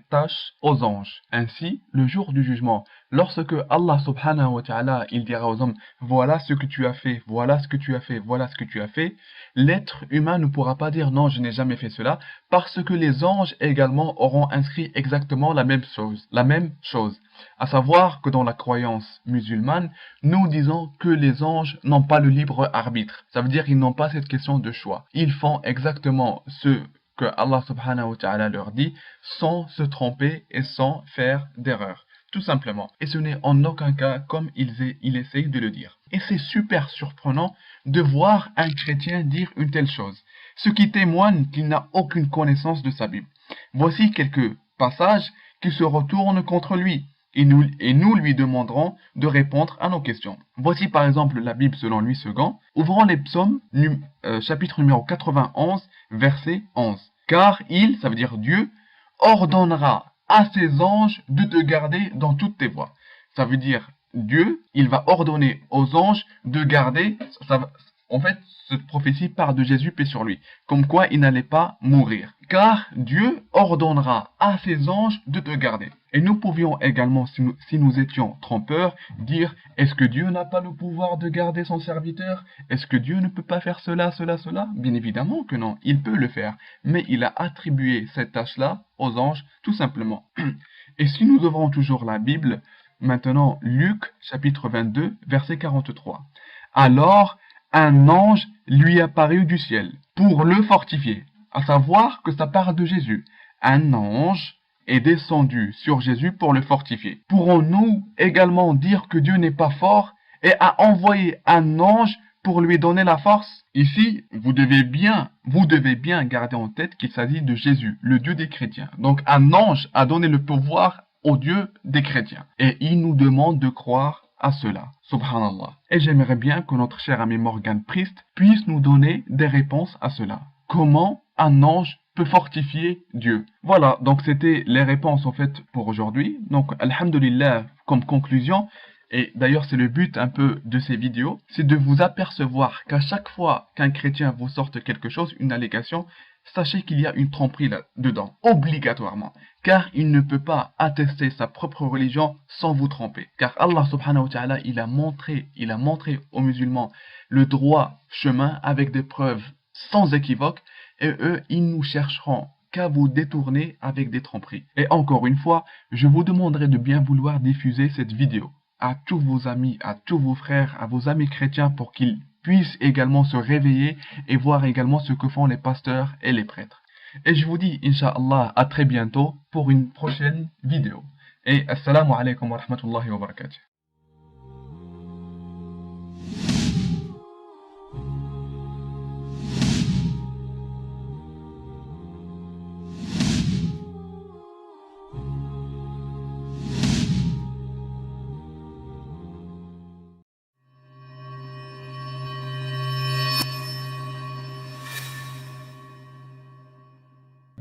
A: tâche aux anges. Ainsi, le jour du jugement, lorsque Allah subhanahu wa ta'ala, il dira aux hommes: voilà ce que tu as fait, voilà ce que tu as fait, voilà ce que tu as fait, l'être humain ne pourra pas dire non, je n'ai jamais fait cela, parce que les anges également auront inscrit exactement la même chose. À savoir que dans la croyance musulmane, nous disons que les anges n'ont pas le libre arbitre. Ça veut dire qu'ils n'ont pas cette question de choix. Ils font exactement ce que Allah subhanahu wa ta'ala leur dit, sans se tromper et sans faire d'erreur. Tout simplement. Et ce n'est en aucun cas comme il essaye de le dire. Et c'est super surprenant de voir un chrétien dire une telle chose, ce qui témoigne qu'il n'a aucune connaissance de sa Bible. Voici quelques passages qui se retournent contre lui. Et nous lui demanderons de répondre à nos questions. Voici par exemple la Bible selon Louis II. Ouvrons les psaumes, chapitre numéro 91, verset 11. Car il, ça veut dire Dieu, ordonnera à ses anges de te garder dans toutes tes voies. Ça veut dire Dieu, il va ordonner aux anges de garder, En fait, cette prophétie parle de Jésus, paix sur lui, comme quoi il n'allait pas mourir. Car Dieu ordonnera à ses anges de te garder. Et nous pouvions également, si nous étions trompeurs, dire, est-ce que Dieu n'a pas le pouvoir de garder son serviteur? Est-ce que Dieu ne peut pas faire cela, cela, cela? Bien évidemment que non, il peut le faire. Mais il a attribué cette tâche-là aux anges, tout simplement. Et si nous ouvrons toujours la Bible, maintenant Luc, chapitre 22, verset 43. Alors, un ange lui apparut du ciel pour le fortifier. À savoir que ça parle de Jésus. Un ange est descendu sur Jésus pour le fortifier. Pourrons-nous également dire que Dieu n'est pas fort et a envoyé un ange pour lui donner la force? Ici, vous devez bien garder en tête qu'il s'agit de Jésus, le Dieu des chrétiens. Donc un ange a donné le pouvoir au Dieu des chrétiens. Et il nous demande de croire à cela. Subhanallah. Et j'aimerais bien que notre cher ami Morgan Priest puisse nous donner des réponses à cela. Comment un ange peut fortifier Dieu? Voilà, donc c'était les réponses en fait pour aujourd'hui. Donc, alhamdulillah, comme conclusion, et d'ailleurs c'est le but un peu de ces vidéos, c'est de vous apercevoir qu'à chaque fois qu'un chrétien vous sorte quelque chose, une allégation, sachez qu'il y a une tromperie là-dedans, obligatoirement. Car il ne peut pas attester sa propre religion sans vous tromper. Car Allah subhanahu wa ta'ala, il a montré aux musulmans le droit chemin avec des preuves sans équivoque, et eux, ils nous chercheront qu'à vous détourner avec des tromperies. Et encore une fois, je vous demanderai de bien vouloir diffuser cette vidéo à tous vos amis, à tous vos frères, à vos amis chrétiens pour qu'ils puissent également se réveiller et voir également ce que font les pasteurs et les prêtres. Et je vous dis, Inch'Allah, à très bientôt pour une prochaine vidéo. Et assalamu alaikum wa rahmatullahi wa barakatuh.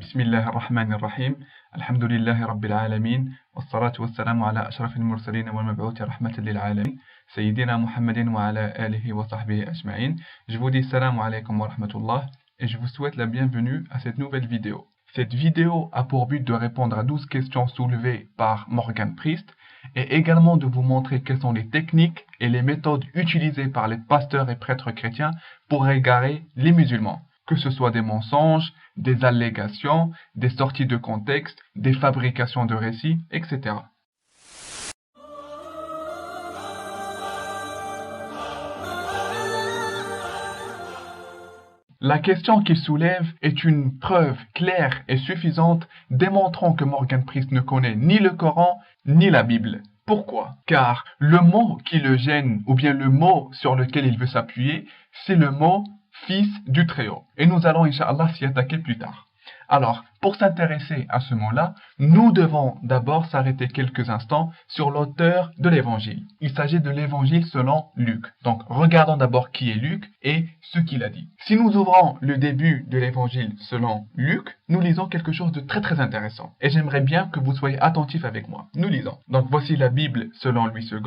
A: بسم الله الرحمن الرحيم الحمد لله رب العالمين والصلاة والسلام على أشرف المرسلين والمبعوث رحمة للعالمين سيدنا محمد وعلى آله وصحبه أجمعين. Je vous dis salam alaikum wa rahmatullah et je vous souhaite la bienvenue à cette nouvelle vidéo. Cette vidéo a pour but de répondre à 12 questions soulevées par Morgan Priest et également de vous montrer quelles sont les techniques et les méthodes utilisées par les pasteurs et prêtres chrétiens pour égarer les musulmans. Que ce soit des mensonges, des allégations, des sorties de contexte, des fabrications de récits, etc. La question qu'il soulève est une preuve claire et suffisante démontrant que Morgan Priest ne connaît ni le Coran ni la Bible. Pourquoi? Car le mot qui le gêne, ou bien le mot sur lequel il veut s'appuyer, c'est le mot Fils du Très-Haut. Et nous allons, Inch'Allah, s'y attaquer plus tard. Alors, pour s'intéresser à ce mot-là, nous devons d'abord s'arrêter quelques instants sur l'auteur de l'évangile. Il s'agit de l'évangile selon Luc. Donc, regardons d'abord qui est Luc et ce qu'il a dit. Si nous ouvrons le début de l'évangile selon Luc, nous lisons quelque chose de très très intéressant. Et j'aimerais bien que vous soyez attentifs avec moi. Nous lisons. Donc, voici la Bible selon Louis II,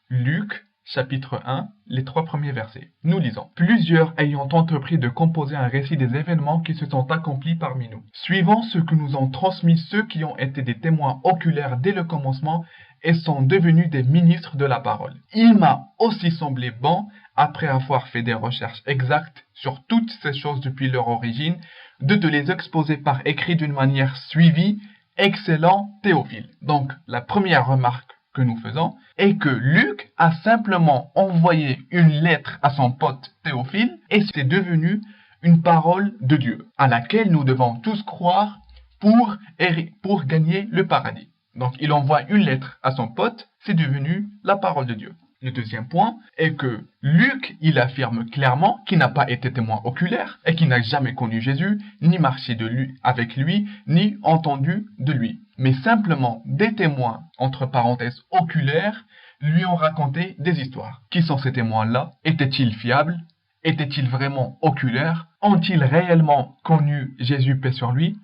A: Luc, chapitre 1, les 3 premiers versets. Nous lisons. Plusieurs ayant entrepris de composer un récit des événements qui se sont accomplis parmi nous, suivant ce que nous ont transmis ceux qui ont été des témoins oculaires dès le commencement et sont devenus des ministres de la parole. Il m'a aussi semblé bon, après avoir fait des recherches exactes sur toutes ces choses depuis leur origine, de te les exposer par écrit d'une manière suivie, excellent Théophile. Donc, la première remarque que nous faisons est que Luc a simplement envoyé une lettre à son pote Théophile et c'est devenu une parole de Dieu à laquelle nous devons tous croire pour gagner le paradis. Donc il envoie une lettre à son pote, c'est devenu la parole de Dieu. Le deuxième point est que Luc, il affirme clairement qu'il n'a pas été témoin oculaire et qu'il n'a jamais connu Jésus, ni marché avec lui, ni entendu de lui. Mais simplement des témoins, entre parenthèses oculaires, lui ont raconté des histoires. Qui sont ces témoins-là? Étaient-ils fiables? Étaient-ils vraiment oculaires? Ont-ils réellement connu Jésus, paix sur lui?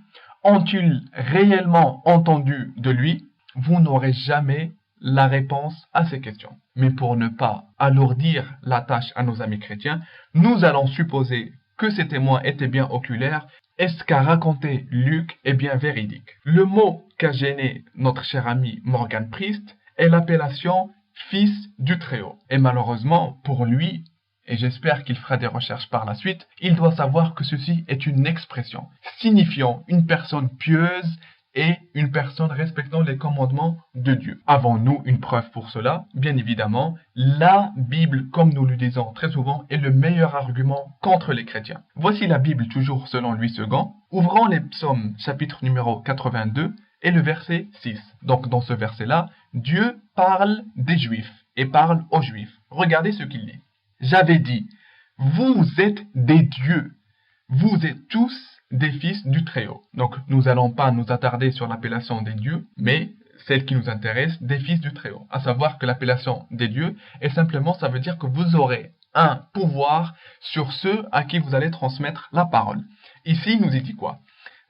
A: Ont-ils réellement entendu de lui? Vous n'aurez jamais la réponse à ces questions. Mais pour ne pas alourdir la tâche à nos amis chrétiens, nous allons supposer que ces témoins étaient bien oculaires et ce qu'a raconté Luc est bien véridique. Le mot qu'a gêné notre cher ami Morgan Priest est l'appellation fils du Très-Haut. Et malheureusement, pour lui, et j'espère qu'il fera des recherches par la suite, il doit savoir que ceci est une expression signifiant une personne pieuse et une personne respectant les commandements de Dieu. Avons-nous une preuve pour cela? Bien évidemment, la Bible, comme nous le disons très souvent, est le meilleur argument contre les chrétiens. Voici la Bible toujours selon Louis II. Ouvrons les psaumes chapitre numéro 82 et le verset 6. Donc dans ce verset-là, Dieu parle des Juifs et parle aux Juifs. Regardez ce qu'il dit. J'avais dit, vous êtes des dieux, vous êtes tous des fils du Très-Haut. Donc nous n'allons pas nous attarder sur l'appellation des dieux, mais celle qui nous intéresse, des fils du Très-Haut. À savoir que l'appellation des dieux est simplement, ça veut dire que vous aurez un pouvoir sur ceux à qui vous allez transmettre la parole. Ici, il nous dit quoi?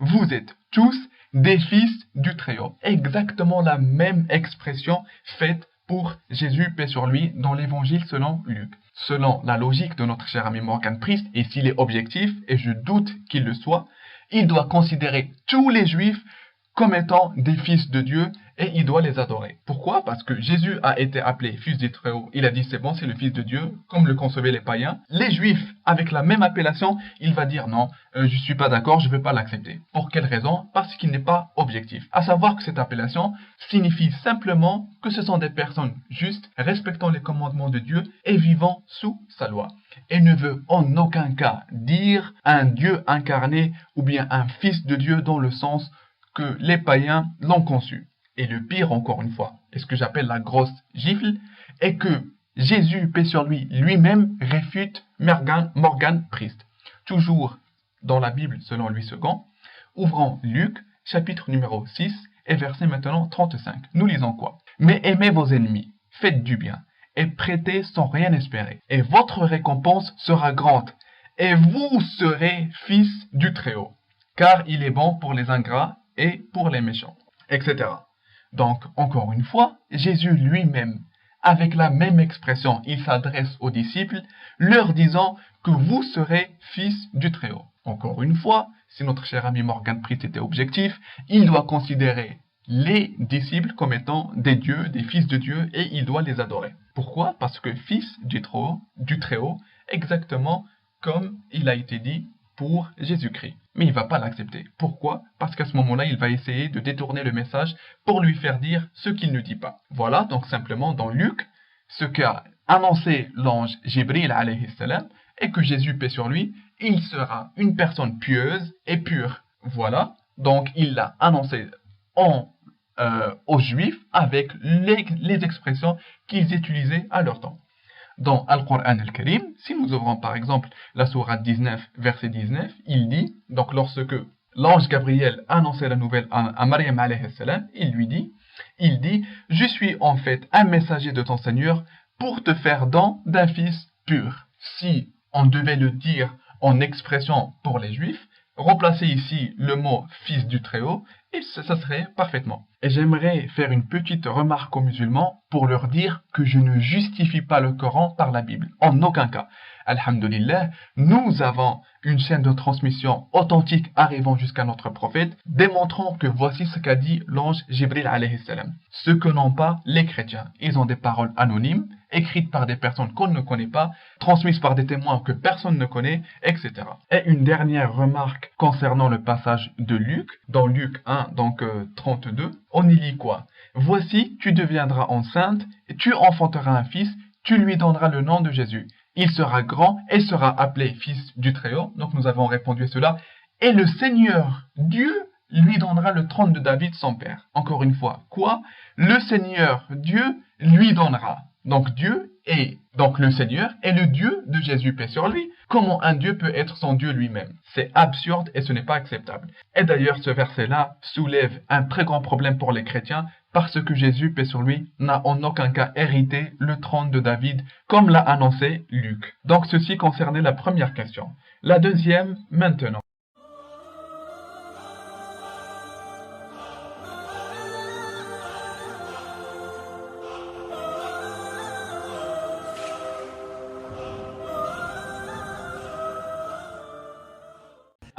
A: Vous êtes tous des fils du Très-Haut. Exactement la même expression faite pour Jésus, paix sur lui, dans l'évangile selon Luc. Selon la logique de notre cher ami Morgan Priest, et s'il est objectif, et je doute qu'il le soit, il doit considérer tous les Juifs comme étant des fils de Dieu et il doit les adorer. Pourquoi? Parce que Jésus a été appelé fils du Très-Haut. Il a dit c'est bon, c'est le fils de Dieu, comme le concevaient les païens. Les Juifs, avec la même appellation, il va dire non, je ne suis pas d'accord, je ne vais pas l'accepter. Pour quelle raison? Parce qu'il n'est pas objectif. À savoir que cette appellation signifie simplement que ce sont des personnes justes, respectant les commandements de Dieu et vivant sous sa loi. Et ne veut en aucun cas dire un Dieu incarné ou bien un fils de Dieu dans le sens que les païens l'ont conçu. Et le pire, encore une fois, et ce que j'appelle la grosse gifle, est que Jésus, paix sur lui, lui-même réfute Morgan Priest. Toujours dans la Bible selon Louis II, ouvrons Luc, chapitre numéro 6, et verset maintenant 35. Nous lisons quoi? Mais aimez vos ennemis, faites du bien, et prêtez sans rien espérer, et votre récompense sera grande, et vous serez fils du Très-Haut, car il est bon pour les ingrats et pour les méchants, etc. Donc, encore une fois, Jésus lui-même, avec la même expression, il s'adresse aux disciples, leur disant que vous serez fils du Très-Haut. Encore une fois, si notre cher ami Morgan Priest était objectif, il doit considérer les disciples comme étant des dieux, des fils de Dieu, et il doit les adorer. Pourquoi? Parce que fils du Très-Haut, exactement comme il a été dit pour Jésus-Christ. Mais il ne va pas l'accepter. Pourquoi? Parce qu'à ce moment-là, il va essayer de détourner le message pour lui faire dire ce qu'il ne dit pas. Voilà donc simplement dans Luc ce qu'a annoncé l'ange Jibril alayhi salam et que Jésus, paix sur lui, il sera une personne pieuse et pure. Voilà, donc il l'a annoncé aux Juifs avec les expressions qu'ils utilisaient à leur temps. Dans Al-Qur'an al-Karim, si nous ouvrons par exemple la sourate 19, verset 19, il dit, donc lorsque l'ange Gabriel annonçait la nouvelle à Maryam alayhi salam, il dit, je suis en fait un messager de ton Seigneur pour te faire don d'un fils pur. Si on devait le dire en expression pour les Juifs, remplacer ici le mot fils du Très-Haut, et ça serait parfaitement. Et j'aimerais faire une petite remarque aux musulmans pour leur dire que je ne justifie pas le Coran par la Bible. En aucun cas. Alhamdulillah, nous avons une chaîne de transmission authentique arrivant jusqu'à notre prophète, démontrant que voici ce qu'a dit l'ange Jibril alayhi salam. Ce que n'ont pas les chrétiens. Ils ont des paroles anonymes, écrites par des personnes qu'on ne connaît pas, transmises par des témoins que personne ne connaît, etc. Et une dernière remarque concernant le passage de Luc, dans Luc 1, donc 32, on y lit quoi? Voici, tu deviendras enceinte, et tu enfanteras un fils, tu lui donneras le nom de Jésus. Il sera grand et sera appelé fils du Très-Haut. Donc nous avons répondu à cela. Et le Seigneur, Dieu, lui donnera le trône de David, son père. Encore une fois, quoi? Le Seigneur, Dieu, lui donnera. Donc Dieu est, donc le Seigneur est le Dieu de Jésus, paix sur lui. Comment un Dieu peut être son Dieu lui-même? C'est absurde et ce n'est pas acceptable. Et d'ailleurs, ce verset-là soulève un très grand problème pour les chrétiens parce que Jésus, paix sur lui, n'a en aucun cas hérité le trône de David, comme l'a annoncé Luc. Donc ceci concernait la première question. La deuxième, maintenant.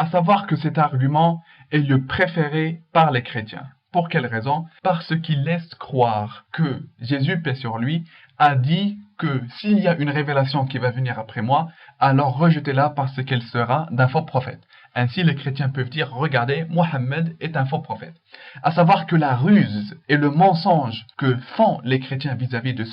A: À savoir que cet argument est le préféré par les chrétiens. Pour quelle raison? Parce qu'il laisse croire que Jésus, paix sur lui, a dit que s'il y a une révélation qui va venir après moi, alors rejetez-la parce qu'elle sera d'un faux prophète. Ainsi, les chrétiens peuvent dire, regardez, Mohammed est un faux prophète. À savoir que la ruse et le mensonge que font les chrétiens vis-à-vis de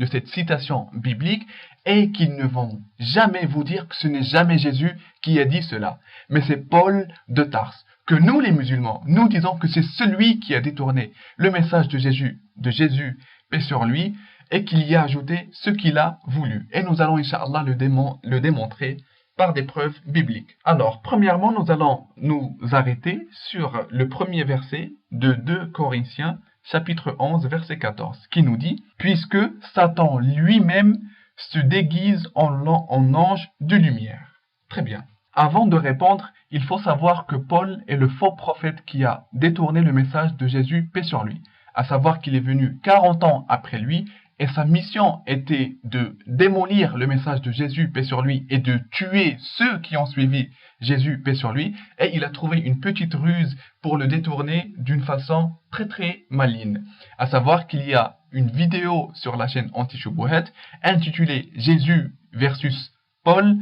A: cette citation biblique est qu'ils ne vont jamais vous dire que ce n'est jamais Jésus qui a dit cela, mais c'est Paul de Tarse. Que nous, les musulmans, nous disons que c'est celui qui a détourné le message de Jésus, paix sur lui, et qu'il y a ajouté ce qu'il a voulu. Et nous allons, Inch'Allah, le démontrer par des preuves bibliques. Alors, premièrement, nous allons nous arrêter sur le premier verset de 2 Corinthiens, chapitre 11, verset 14, qui nous dit « Puisque Satan lui-même se déguise en ange de lumière. » Très bien. Avant de répondre, il faut savoir que Paul est le faux prophète qui a détourné le message de Jésus, paix sur lui. À savoir qu'il est venu 40 ans après lui, et sa mission était de démolir le message de Jésus, paix sur lui, et de tuer ceux qui ont suivi Jésus, paix sur lui, et il a trouvé une petite ruse pour le détourner d'une façon très très maligne. À savoir qu'il y a une vidéo sur la chaîne Anti-Shubuhat intitulée Jésus versus Paul,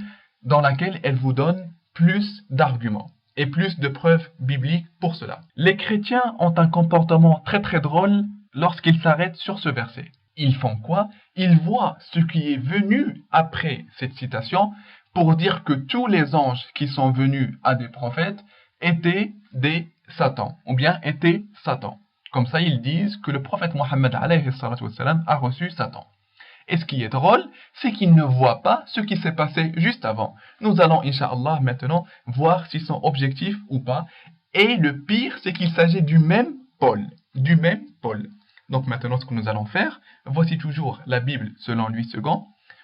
A: dans laquelle elle vous donne plus d'arguments et plus de preuves bibliques pour cela. Les chrétiens ont un comportement très très drôle lorsqu'ils s'arrêtent sur ce verset. Ils font quoi? Ils voient ce qui est venu après cette citation pour dire que tous les anges qui sont venus à des prophètes étaient des Satans, ou bien étaient Satan. Comme ça, ils disent que le prophète Mohammed a reçu Satan. Et ce qui est drôle, c'est qu'ils ne voient pas ce qui s'est passé juste avant. Nous allons, Inch'Allah, maintenant voir s'ils sont objectifs ou pas. Et le pire, c'est qu'il s'agit du même Paul. Du même Paul. Donc maintenant, ce que nous allons faire, voici toujours la Bible selon Louis II.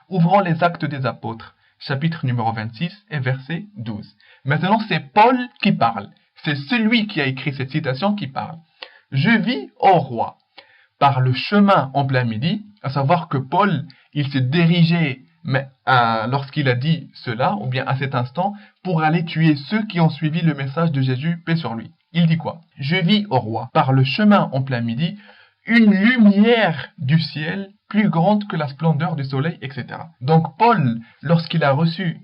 A: Ouvrons les Actes des Apôtres, chapitre numéro 26 et verset 12. Maintenant, c'est Paul qui parle. C'est celui qui a écrit cette citation qui parle. « Je vis au roi, par le chemin en plein midi », à savoir que Paul, il s'est dirigé lorsqu'il a dit cela, ou bien à cet instant, pour aller tuer ceux qui ont suivi le message de Jésus, paix sur lui. Il dit quoi? « Je vis au roi, par le chemin en plein midi, une lumière du ciel plus grande que la splendeur du soleil, etc. » Donc Paul, lorsqu'il a reçu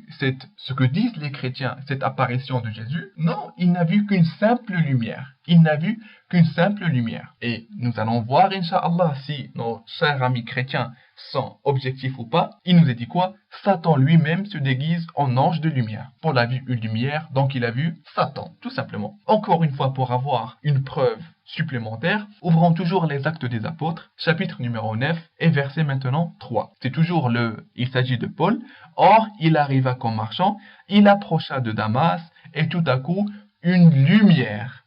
A: ce que disent les chrétiens, cette apparition de Jésus, non, il n'a vu qu'une simple lumière. Il n'a vu qu'une simple lumière. Et nous allons voir, Inch'Allah, si nos chers amis chrétiens sont objectifs ou pas. Il nous a dit quoi? Satan lui-même se déguise en ange de lumière. Paul a vu une lumière, donc il a vu Satan, tout simplement. Encore une fois, pour avoir une preuve supplémentaire, ouvrons toujours les Actes des Apôtres, chapitre numéro 9 et verset maintenant 3. C'est toujours il s'agit de Paul. Or, il arriva qu'en marchant, il approcha de Damas et tout à coup, une lumière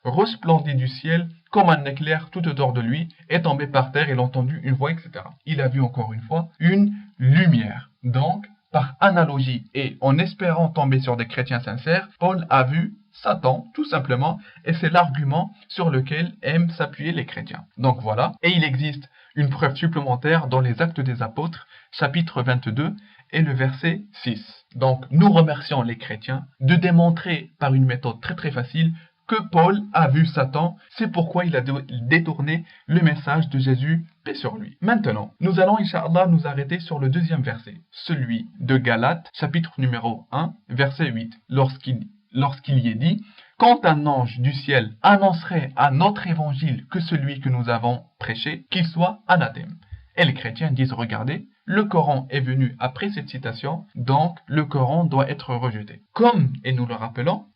A: resplendit du ciel comme un éclair tout autour de lui est tombé par terre, il a entendu une voix, etc. Il a vu encore une fois une lumière. Donc, par analogie et en espérant tomber sur des chrétiens sincères, Paul a vu Satan, tout simplement, et c'est l'argument sur lequel aiment s'appuyer les chrétiens. Donc voilà, et il existe une preuve supplémentaire dans les Actes des Apôtres, chapitre 22, et le verset 6. Donc nous remercions les chrétiens de démontrer par une méthode très très facile que Paul a vu Satan, c'est pourquoi il a détourné le message de Jésus, paix sur lui. Maintenant, nous allons, Inch'Allah, nous arrêter sur le deuxième verset, celui de Galates, chapitre numéro 1, verset 8, lorsqu'il y est dit « Quand un ange du ciel annoncerait à notre évangile que celui que nous avons prêché, qu'il soit anathème. » Et les chrétiens disent « Regardez, le Coran est venu après cette citation, donc le Coran doit être rejeté. » Comme, et nous le rappelons,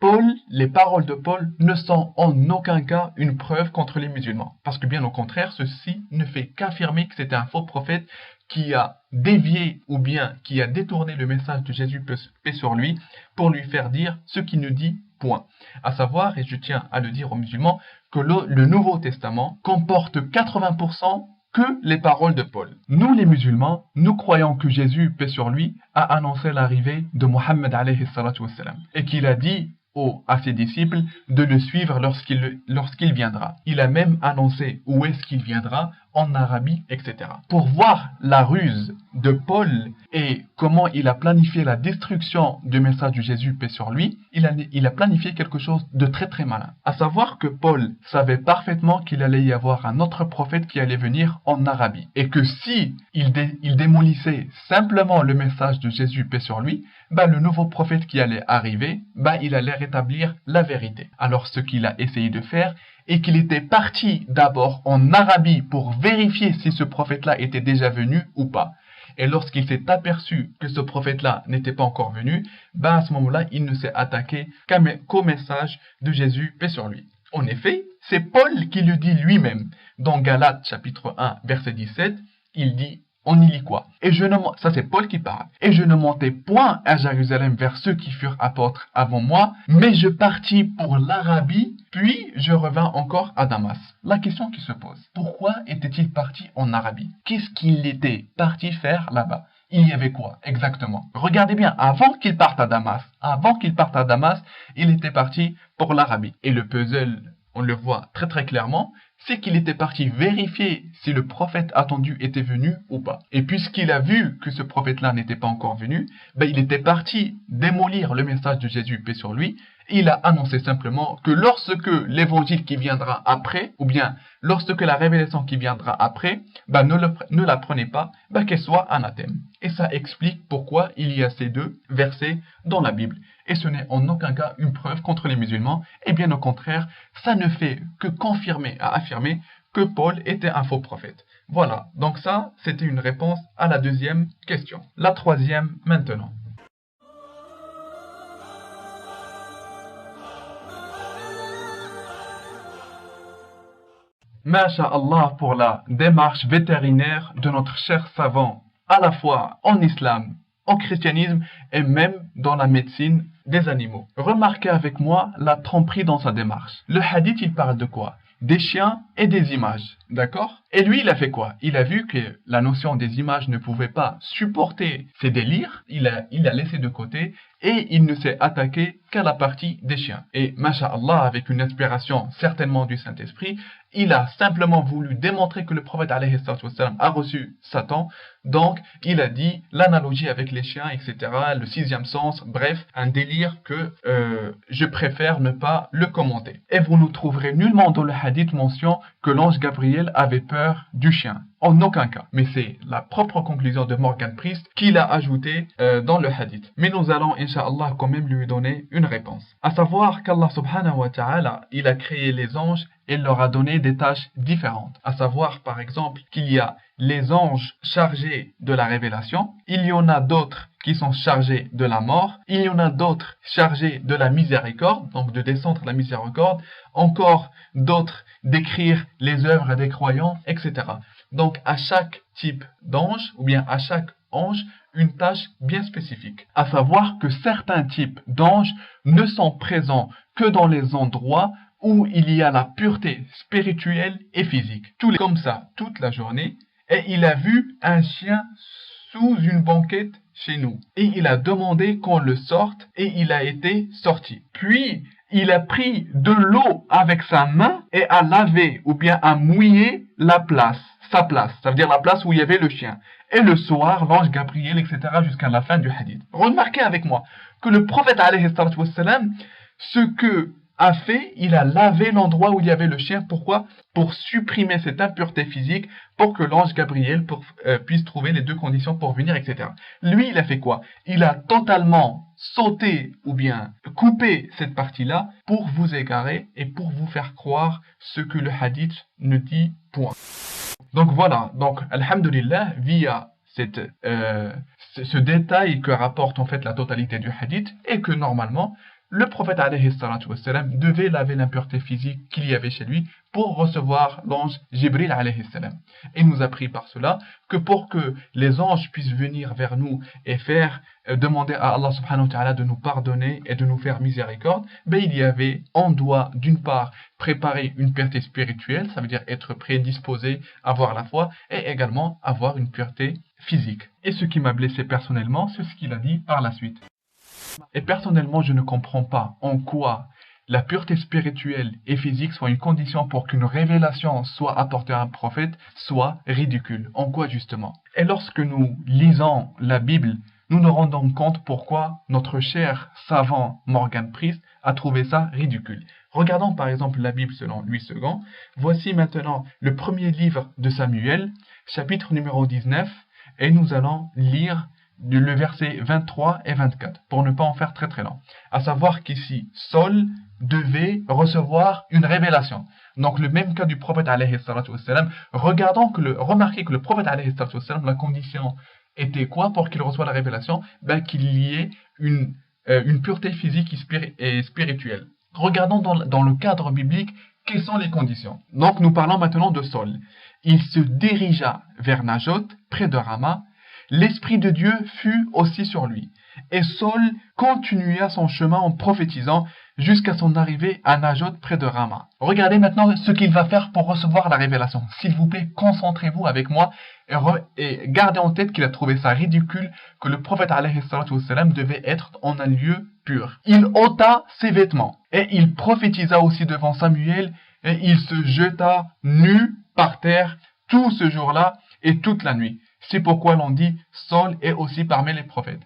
A: les paroles de Paul ne sont en aucun cas une preuve contre les musulmans. Parce que bien au contraire, ceci ne fait qu'affirmer que c'est un faux prophète qui a dévié ou bien qui a détourné le message de Jésus, paix sur lui, pour lui faire dire ce qu'il ne dit point. À savoir, et je tiens à le dire aux musulmans, que le Nouveau Testament comporte 80% que les paroles de Paul. Nous les musulmans, nous croyons que Jésus, paix sur lui, a annoncé l'arrivée de Mohammed et qu'il a dit à ses disciples de le suivre lorsqu'il viendra. Il a même annoncé où est-ce qu'il viendra en Arabie, etc. Pour voir la ruse de Paul et comment il a planifié la destruction du message de Jésus, paix sur lui, il a planifié quelque chose de très très malin. À savoir que Paul savait parfaitement qu'il allait y avoir un autre prophète qui allait venir en Arabie. Et que si il démolissait simplement le message de Jésus, paix sur lui, le nouveau prophète qui allait arriver, il allait rétablir la vérité. Alors ce qu'il a essayé de faire est qu'il était parti d'abord en Arabie pour vérifier si ce prophète-là était déjà venu ou pas. Et lorsqu'il s'est aperçu que ce prophète-là n'était pas encore venu, à ce moment-là, il ne s'est attaqué qu'au message de Jésus, paix sur lui. En effet, c'est Paul qui le dit lui-même. Dans Galates chapitre 1, verset 17, il dit: on y lit quoi? Ça c'est Paul qui parle. Et je ne montai point à Jérusalem vers ceux qui furent apôtres avant moi, mais je partis pour l'Arabie, puis je revins encore à Damas. La question qui se pose: pourquoi était-il parti en Arabie? Qu'est-ce qu'il était parti faire là-bas? Il y avait quoi exactement? Regardez bien, avant qu'il parte à Damas, il était parti pour l'Arabie. Et le puzzle, on le voit très très clairement, c'est qu'il était parti vérifier si le prophète attendu était venu ou pas. Et puisqu'il a vu que ce prophète-là n'était pas encore venu, il était parti démolir le message de Jésus, paix sur lui. Il a annoncé simplement que lorsque l'évangile qui viendra après, ou bien lorsque la révélation qui viendra après, ne la prenez pas, qu'elle soit anathème. Et ça explique pourquoi il y a ces deux versets dans la Bible. Et ce n'est en aucun cas une preuve contre les musulmans, et bien au contraire, ça ne fait que affirmer que Paul était un faux prophète. Voilà, donc ça, c'était une réponse à la deuxième question. La troisième maintenant. Masha'Allah pour la démarche vétérinaire de notre cher savant, à la fois en islam, en christianisme et même dans la médecine des animaux. Remarquez avec moi la tromperie dans sa démarche. Le hadith, il parle de quoi? Des chiens et des images, d'accord? Et lui, il a fait quoi? Il a vu que la notion des images ne pouvait pas supporter ses délires, il a laissé de côté et il ne s'est attaqué qu'à la partie des chiens. Et, masha'Allah, avec une inspiration certainement du Saint-Esprit, il a simplement voulu démontrer que le prophète alayhi salatu wassalam a reçu Satan. Donc, il a dit l'analogie avec les chiens, etc., le sixième sens, bref, un délire que je préfère ne pas le commenter. Et vous ne trouverez nullement dans le hadith mention que l'ange Gabriel avait peur du chien. En aucun cas. Mais c'est la propre conclusion de Morgan Priest qu'il a ajouté dans le hadith. Mais nous allons, Inch'Allah, quand même lui donner une réponse. À savoir qu'Allah subhanahu wa ta'ala, il a créé les anges et leur a donné des tâches différentes. À savoir, par exemple, qu'il y a les anges chargés de la révélation, il y en a d'autres qui sont chargés de la mort, il y en a d'autres chargés de la miséricorde, donc de descendre la miséricorde, encore d'autres d'écrire les œuvres des croyants, etc. Donc à chaque type d'ange, ou bien à chaque ange, une tâche bien spécifique. À savoir que certains types d'anges ne sont présents que dans les endroits où il y a la pureté spirituelle et physique. Comme ça, toute la journée, et il a vu un chien sous une banquette chez nous. Et il a demandé qu'on le sorte, et il a été sorti. Puis, il a pris de l'eau avec sa main et a lavé ou bien a mouillé sa place, ça veut dire la place où il y avait le chien. Et le soir, l'ange Gabriel, etc., jusqu'à la fin du hadith. Remarquez avec moi que le prophète, alayhi salatu wassalam, ce que a fait, il a lavé l'endroit où il y avait le chien. Pourquoi? Pour supprimer cette impureté physique, pour que l'ange Gabriel puisse trouver les deux conditions pour venir, etc. Lui, il a fait quoi? Il a totalement sauté ou bien coupé cette partie-là pour vous égarer et pour vous faire croire ce que le hadith ne dit point. Donc voilà, donc alhamdulillah, via ce détail que rapporte en fait la totalité du hadith, et que normalement, le prophète alayhi salatu wassalam devait laver l'impureté physique qu'il y avait chez lui pour recevoir l'ange Jibril alayhi salam. Et il nous a appris par cela que pour que les anges puissent venir vers nous et demander à Allah subhanahu wa ta'ala de nous pardonner et de nous faire miséricorde, on doit d'une part préparer une pureté spirituelle, ça veut dire être prédisposé, avoir la foi, et également avoir une pureté physique. Et ce qui m'a blessé personnellement, c'est ce qu'il a dit par la suite. Et personnellement, je ne comprends pas en quoi la pureté spirituelle et physique soit une condition pour qu'une révélation soit apportée à un prophète soit ridicule. En quoi justement? Et lorsque nous lisons la Bible, nous nous rendons compte pourquoi notre cher savant Morgan Priest a trouvé ça ridicule. Regardons par exemple la Bible selon Louis II. Voici maintenant le premier livre de Samuel, chapitre numéro 19, et nous allons lire le verset 23 et 24, pour ne pas en faire très très long. À savoir qu'ici, Saul devait recevoir une révélation. Donc le même cas du prophète alayhi salatu wassalam. Remarquez que le prophète alayhi salatu wassalam, la condition était quoi pour qu'il reçoive la révélation? Qu'il y ait une pureté physique et spirituelle. Regardons dans le cadre biblique, quelles sont les conditions. Donc nous parlons maintenant de Saul. Il se dirigea vers Najoth, près de Rama. L'Esprit de Dieu fut aussi sur lui. Et Saul continua son chemin en prophétisant jusqu'à son arrivée à Najoth, près de Rama. Regardez maintenant ce qu'il va faire pour recevoir la révélation. S'il vous plaît, concentrez-vous avec moi et gardez en tête qu'il a trouvé ça ridicule que le prophète alayhi salatu wassalam devait être en un lieu pur. Il ôta ses vêtements et il prophétisa aussi devant Samuel et il se jeta nu par terre tout ce jour-là et toute la nuit. C'est pourquoi l'on dit Saul est aussi parmi les prophètes.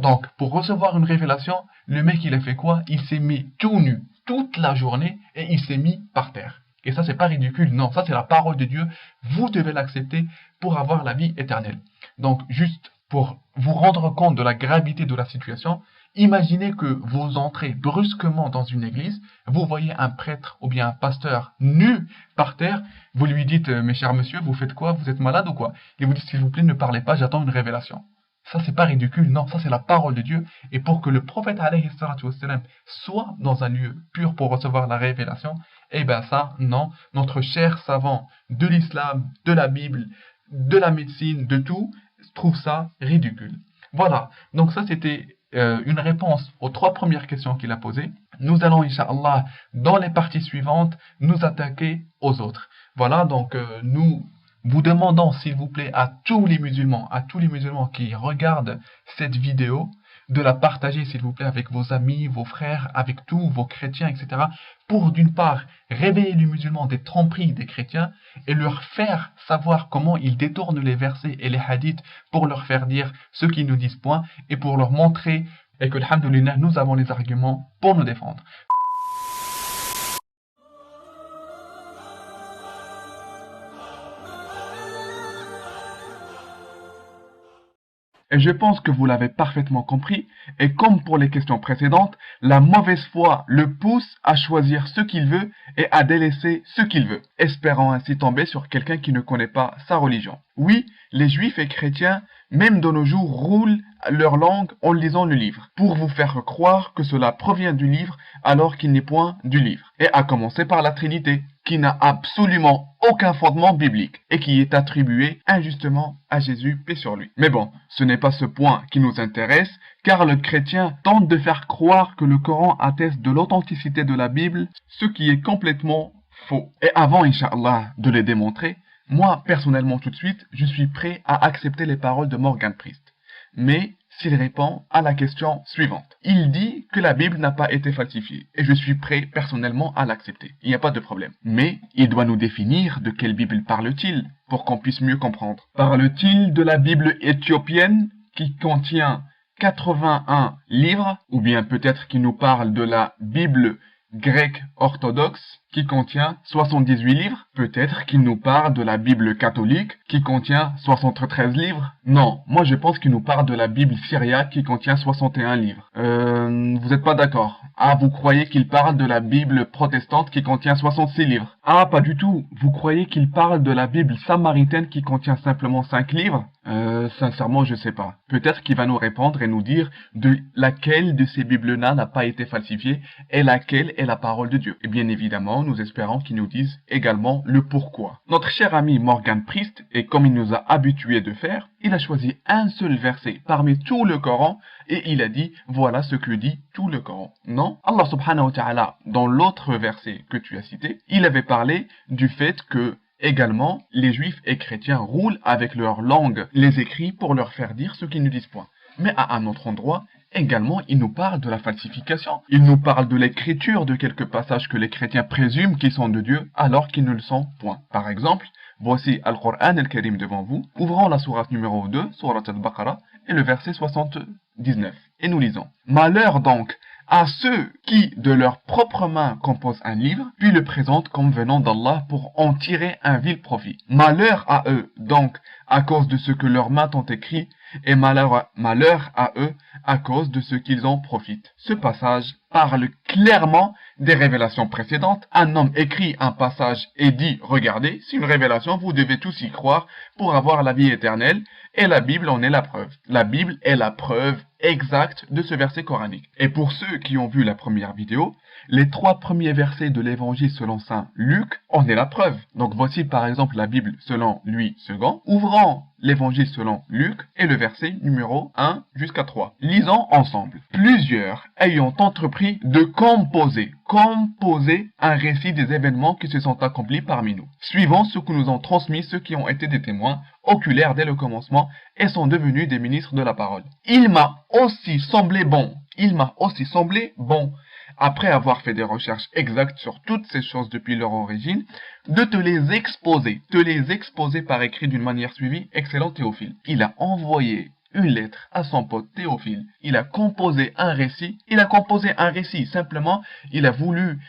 A: Donc, pour recevoir une révélation, le mec il a fait quoi? Il s'est mis tout nu toute la journée et il s'est mis par terre. Et ça c'est pas ridicule, non, ça c'est la parole de Dieu. Vous devez l'accepter pour avoir la vie éternelle. Donc juste pour vous rendre compte de la gravité de la situation, imaginez que vous entrez brusquement dans une église, vous voyez un prêtre ou bien un pasteur nu par terre, vous lui dites « Mes chers monsieur, vous faites quoi? Vous êtes malade ou quoi ?» Il vous dit « S'il vous plaît, ne parlez pas, j'attends une révélation. » Ça, c'est pas ridicule, non, ça c'est la parole de Dieu. Et pour que le prophète alayhi salatu wassalam soit dans un lieu pur pour recevoir la révélation, eh bien ça, non, notre cher savant de l'islam, de la Bible, de la médecine, de tout, trouve ça ridicule. Voilà, donc ça c'était une réponse aux 3 premières questions qu'il a posées. Nous allons, Inch'Allah, dans les parties suivantes, nous attaquer aux autres. Voilà, donc nous vous demandons, s'il vous plaît, à tous les musulmans qui regardent cette vidéo, de la partager, s'il vous plaît, avec vos amis, vos frères, avec tous vos chrétiens, etc. Pour, d'une part, réveiller les musulmans des tromperies des chrétiens et leur faire savoir comment ils détournent les versets et les hadiths pour leur faire dire ce qu'ils nous disent point et pour leur montrer et que, alhamdoulilah, nous avons les arguments pour nous défendre. Et je pense que vous l'avez parfaitement compris, et comme pour les questions précédentes, la mauvaise foi le pousse à choisir ce qu'il veut et à délaisser ce qu'il veut, espérant ainsi tomber sur quelqu'un qui ne connaît pas sa religion. Oui, les juifs et chrétiens, même de nos jours, roulent leur langue en lisant le livre, pour vous faire croire que cela provient du livre alors qu'il n'est point du livre. Et à commencer par la Trinité, qui n'a absolument aucun fondement biblique et qui est attribué injustement à Jésus, paix sur lui. Mais bon, ce n'est pas ce point qui nous intéresse, car le chrétien tente de faire croire que le Coran atteste de l'authenticité de la Bible, ce qui est complètement faux. Et avant, Inch'Allah, de les démontrer, moi, personnellement, tout de suite, je suis prêt à accepter les paroles de Morgan Priest. Mais s'il répond à la question suivante. Il dit que la Bible n'a pas été falsifiée, et je suis prêt personnellement à l'accepter. Il n'y a pas de problème. Mais il doit nous définir de quelle Bible parle-t-il, pour qu'on puisse mieux comprendre. Parle-t-il de la Bible éthiopienne, qui contient 81 livres, ou bien peut-être qu'il nous parle de la Bible grecque orthodoxe, qui contient 78 livres. Peut-être qu'il nous parle de la Bible catholique, qui contient 73 livres. Non, moi je pense qu'il nous parle de la Bible syriaque, qui contient 61 livres. Vous n'êtes pas d'accord? Ah, vous croyez qu'il parle de la Bible protestante, qui contient 66 livres? Ah, pas du tout. Vous croyez qu'il parle de la Bible samaritaine, qui contient simplement 5 livres? Sincèrement, je sais pas. Peut-être qu'il va nous répondre et nous dire de laquelle de ces Bibles-là n'a pas été falsifiée et laquelle est la parole de Dieu. Et bien évidemment, nous espérons qu'il nous dise également le pourquoi. Notre cher ami Morgan Priest, et comme il nous a habitués de faire, il a choisi un seul verset parmi tout le Coran et il a dit voilà ce que dit tout le Coran. Non, Allah subhanahu wa ta'ala, dans l'autre verset que tu as cité, il avait parlé du fait que également, les juifs et chrétiens roulent avec leur langue les écrits pour leur faire dire ce qu'ils ne disent point. Mais à un autre endroit, Également, il nous parle de la falsification. Il nous parle de l'écriture de quelques passages que les chrétiens présument qu'ils sont de Dieu alors qu'ils ne le sont point. Par exemple, voici Al-Qur'an al-Karim devant vous. Ouvrons la sourate numéro 2, sourate al-Baqarah, et le verset 79. Et nous lisons. Malheur donc à ceux qui, de leurs propres mains, composent un livre, puis le présentent comme venant d'Allah pour en tirer un vil profit. Malheur à eux, donc, à cause de ce que leurs mains ont écrit, et malheur à eux, à cause de ce qu'ils en profitent. Ce passage parle clairement des révélations précédentes. Un homme écrit un passage et dit, regardez, c'est une révélation, vous devez tous y croire pour avoir la vie éternelle, et la Bible en est la preuve. La Bible est la preuve exacte de ce verset coranique. Et pour ceux qui ont vu la première vidéo, les 3 premiers versets de l'évangile selon saint Luc en est la preuve. Donc voici par exemple la Bible selon Louis II. Ouvrons l'évangile selon Luc et le verset numéro 1 jusqu'à 3. Lisons ensemble. Plusieurs ayant entrepris de composer un récit des événements qui se sont accomplis parmi nous, suivant ce que nous ont transmis ceux qui ont été des témoins oculaires dès le commencement et sont devenus des ministres de la parole. Il m'a aussi semblé bon, après avoir fait des recherches exactes sur toutes ces choses depuis leur origine, de te les exposer par écrit d'une manière suivie, excellent Théophile. Il a envoyé une lettre à son pote Théophile. Il a composé un récit, simplement, il a voulu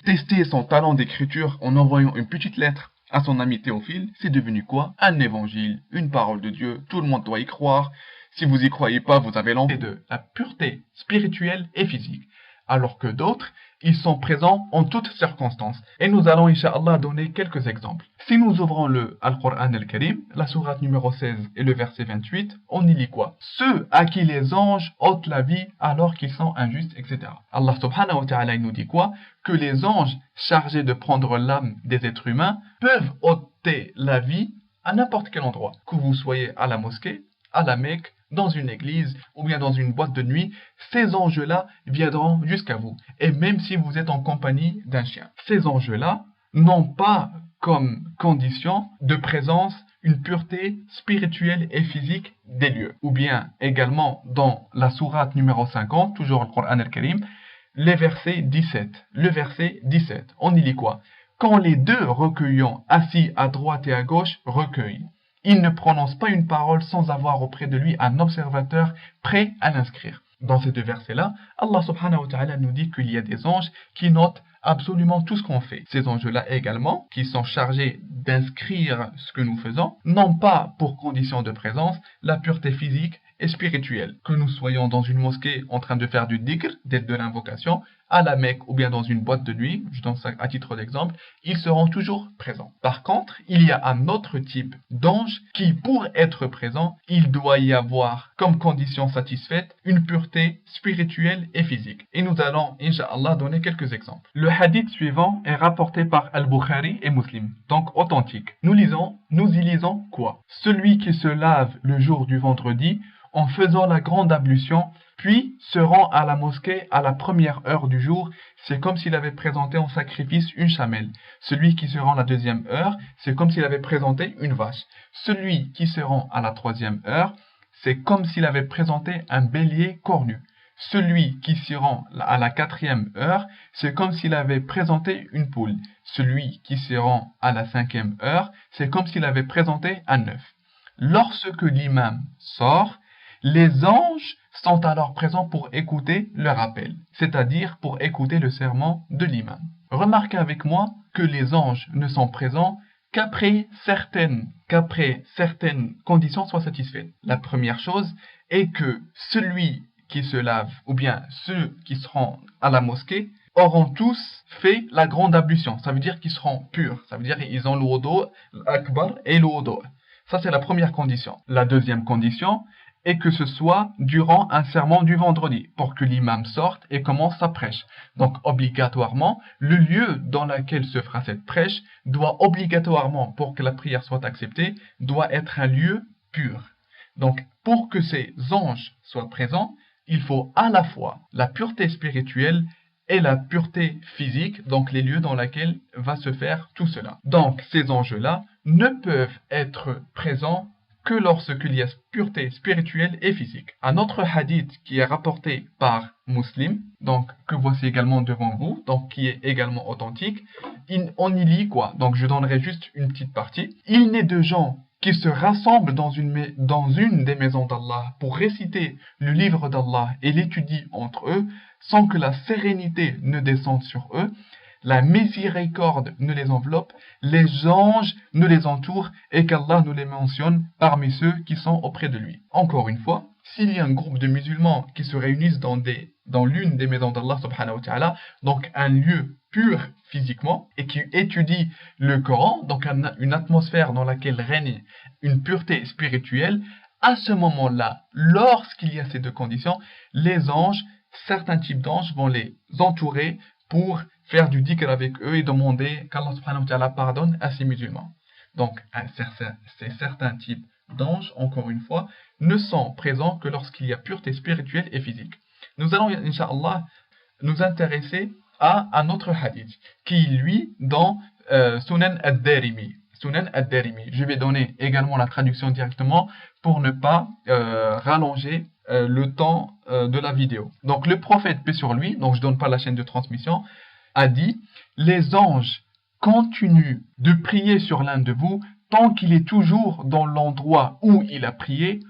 A: tester son talent d'écriture en envoyant une petite lettre à son ami Théophile. C'est devenu quoi? Un évangile, une parole de Dieu, tout le monde doit y croire. Si vous y croyez pas, vous avez l'envie de la pureté spirituelle et physique. Alors que d'autres, ils sont présents en toutes circonstances. Et nous allons, Inch'Allah, donner quelques exemples. Si nous ouvrons le Al-Qur'an al-Karim, la sourate numéro 16 et le verset 28, on y lit quoi? Ceux à qui les anges ôtent la vie alors qu'ils sont injustes, etc. Allah subhanahu wa ta'ala nous dit quoi? Que les anges chargés de prendre l'âme des êtres humains peuvent ôter la vie à n'importe quel endroit. Que vous soyez à la mosquée, à la Mecque, dans une église ou bien dans une boîte de nuit, ces anges-là viendront jusqu'à vous. Et même si vous êtes en compagnie d'un chien. Ces anges-là n'ont pas comme condition de présence une pureté spirituelle et physique des lieux. Ou bien également dans la sourate numéro 50, toujours le Coran al-Karim, le verset 17. On y lit quoi? Quand les deux recueillants assis à droite et à gauche recueillent, il ne prononce pas une parole sans avoir auprès de lui un observateur prêt à l'inscrire. Dans ces deux versets-là, Allah subhanahu wa ta'ala nous dit qu'il y a des anges qui notent absolument tout ce qu'on fait. Ces anges-là également, qui sont chargés d'inscrire ce que nous faisons, n'ont pas pour condition de présence la pureté physique et spirituelle. Que nous soyons dans une mosquée en train de faire du dhikr, d'être de l'invocation, à la Mecque ou bien dans une boîte de nuit, je donne ça à titre d'exemple, ils seront toujours présents. Par contre, il y a un autre type d'ange qui, pour être présent, il doit y avoir comme condition satisfaite une pureté spirituelle et physique. Et nous allons, Inch'Allah, donner quelques exemples. Le hadith suivant est rapporté par Al-Bukhari et Muslim, donc authentique. Nous y lisons quoi? Celui qui se lave le jour du vendredi en faisant la grande ablution, puis se rend à la mosquée à la première heure du jour, c'est comme s'il avait présenté en sacrifice une chamelle. Celui qui se rend à la deuxième heure, c'est comme s'il avait présenté une vache. Celui qui se rend à la troisième heure, c'est comme s'il avait présenté un bélier cornu. Celui qui se rend à la quatrième heure, c'est comme s'il avait présenté une poule. Celui qui se rend à la cinquième heure, c'est comme s'il avait présenté un œuf. Lorsque l'imam sort, les anges sont alors présents pour écouter le rappel, c'est-à-dire pour écouter le sermon de l'imam. Remarquez avec moi que les anges ne sont présents qu'après certaines conditions soient satisfaites. La première chose est que celui qui se lave, ou bien ceux qui seront à la mosquée, auront tous fait la grande ablution. Ça veut dire qu'ils seront purs. Ça veut dire qu'ils ont le wudu akbar et le wudu. Ça, c'est la première condition. La deuxième condition est que ce soit durant un sermon du vendredi, pour que l'imam sorte et commence sa prêche. Donc, obligatoirement, le lieu dans lequel se fera cette prêche doit obligatoirement, pour que la prière soit acceptée, doit être un lieu pur. Donc, pour que ces anges soient présents, il faut à la fois la pureté spirituelle et la pureté physique, donc les lieux dans lesquels va se faire tout cela. Donc, ces anges-là ne peuvent être présents que lorsqu'il y a pureté spirituelle et physique. Un autre hadith qui est rapporté par Muslim, donc que voici également devant vous, donc qui est également authentique, on y lit quoi? Donc je donnerai juste une petite partie. Il n'est de gens qui se rassemblent dans une des maisons d'Allah pour réciter le livre d'Allah et l'étudient entre eux, sans que la sérénité ne descende sur eux, la miséricorde ne les enveloppe, les anges ne les entourent et qu'Allah nous les mentionne parmi ceux qui sont auprès de lui. Encore une fois, s'il y a un groupe de musulmans qui se réunissent dans l'une des maisons d'Allah subhanahu wa ta'ala, donc un lieu pur physiquement, et qui étudie le Coran, donc une atmosphère dans laquelle règne une pureté spirituelle, à ce moment-là, lorsqu'il y a ces deux conditions, les anges, certains types d'anges vont les entourer pour faire du dhikr avec eux et demander qu'Allah subhanahu wa ta'ala pardonne à ces musulmans. Donc, ces certains types d'anges, encore une fois, ne sont présents que lorsqu'il y a pureté spirituelle et physique. Nous allons, incha'Allah, nous intéresser à un autre hadith, qui lui, dans Sunan ad-Darimi. Sunan ad-Darimi. Je vais donner également la traduction directement pour ne pas rallonger le temps de la vidéo. Donc le prophète, paix sur lui, donc je ne donne pas la chaîne de transmission, a dit « Les anges continuent de prier sur l'un de vous tant qu'il est toujours dans l'endroit où il a prié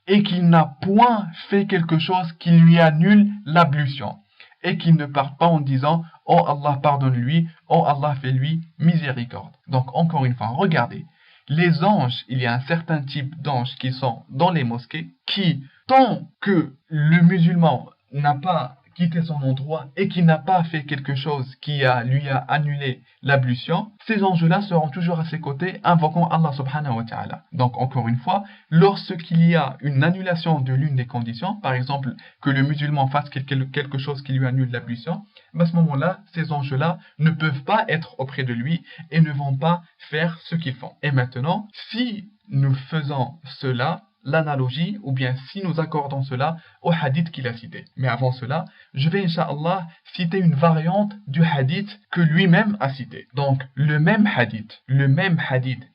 A: et qu'il n'a point fait quelque chose qui lui annule l'ablution. Et qu'il ne part pas en disant « Oh Allah pardonne-lui, oh Allah fais-lui miséricorde ». Donc encore une fois, regardez, les anges, il y a un certain type d'anges qui sont dans les mosquées, qui, tant que le musulman n'a pas quitté son endroit et qui n'a pas fait quelque chose qui lui a annulé l'ablution, ces anges-là seront toujours à ses côtés, invoquant Allah subhanahu wa ta'ala. Donc encore une fois, lorsqu'il y a une annulation de l'une des conditions, par exemple que le musulman fasse quelque chose qui lui annule l'ablution, à ce moment-là, ces anges-là ne peuvent pas être auprès de lui et ne vont pas faire ce qu'ils font. Et maintenant, si nous faisons cela, l'analogie, ou bien si nous accordons cela au hadith qu'il a cité. Mais avant cela, je vais, incha'Allah, citer une variante du hadith que lui-même a cité. Donc, le même hadith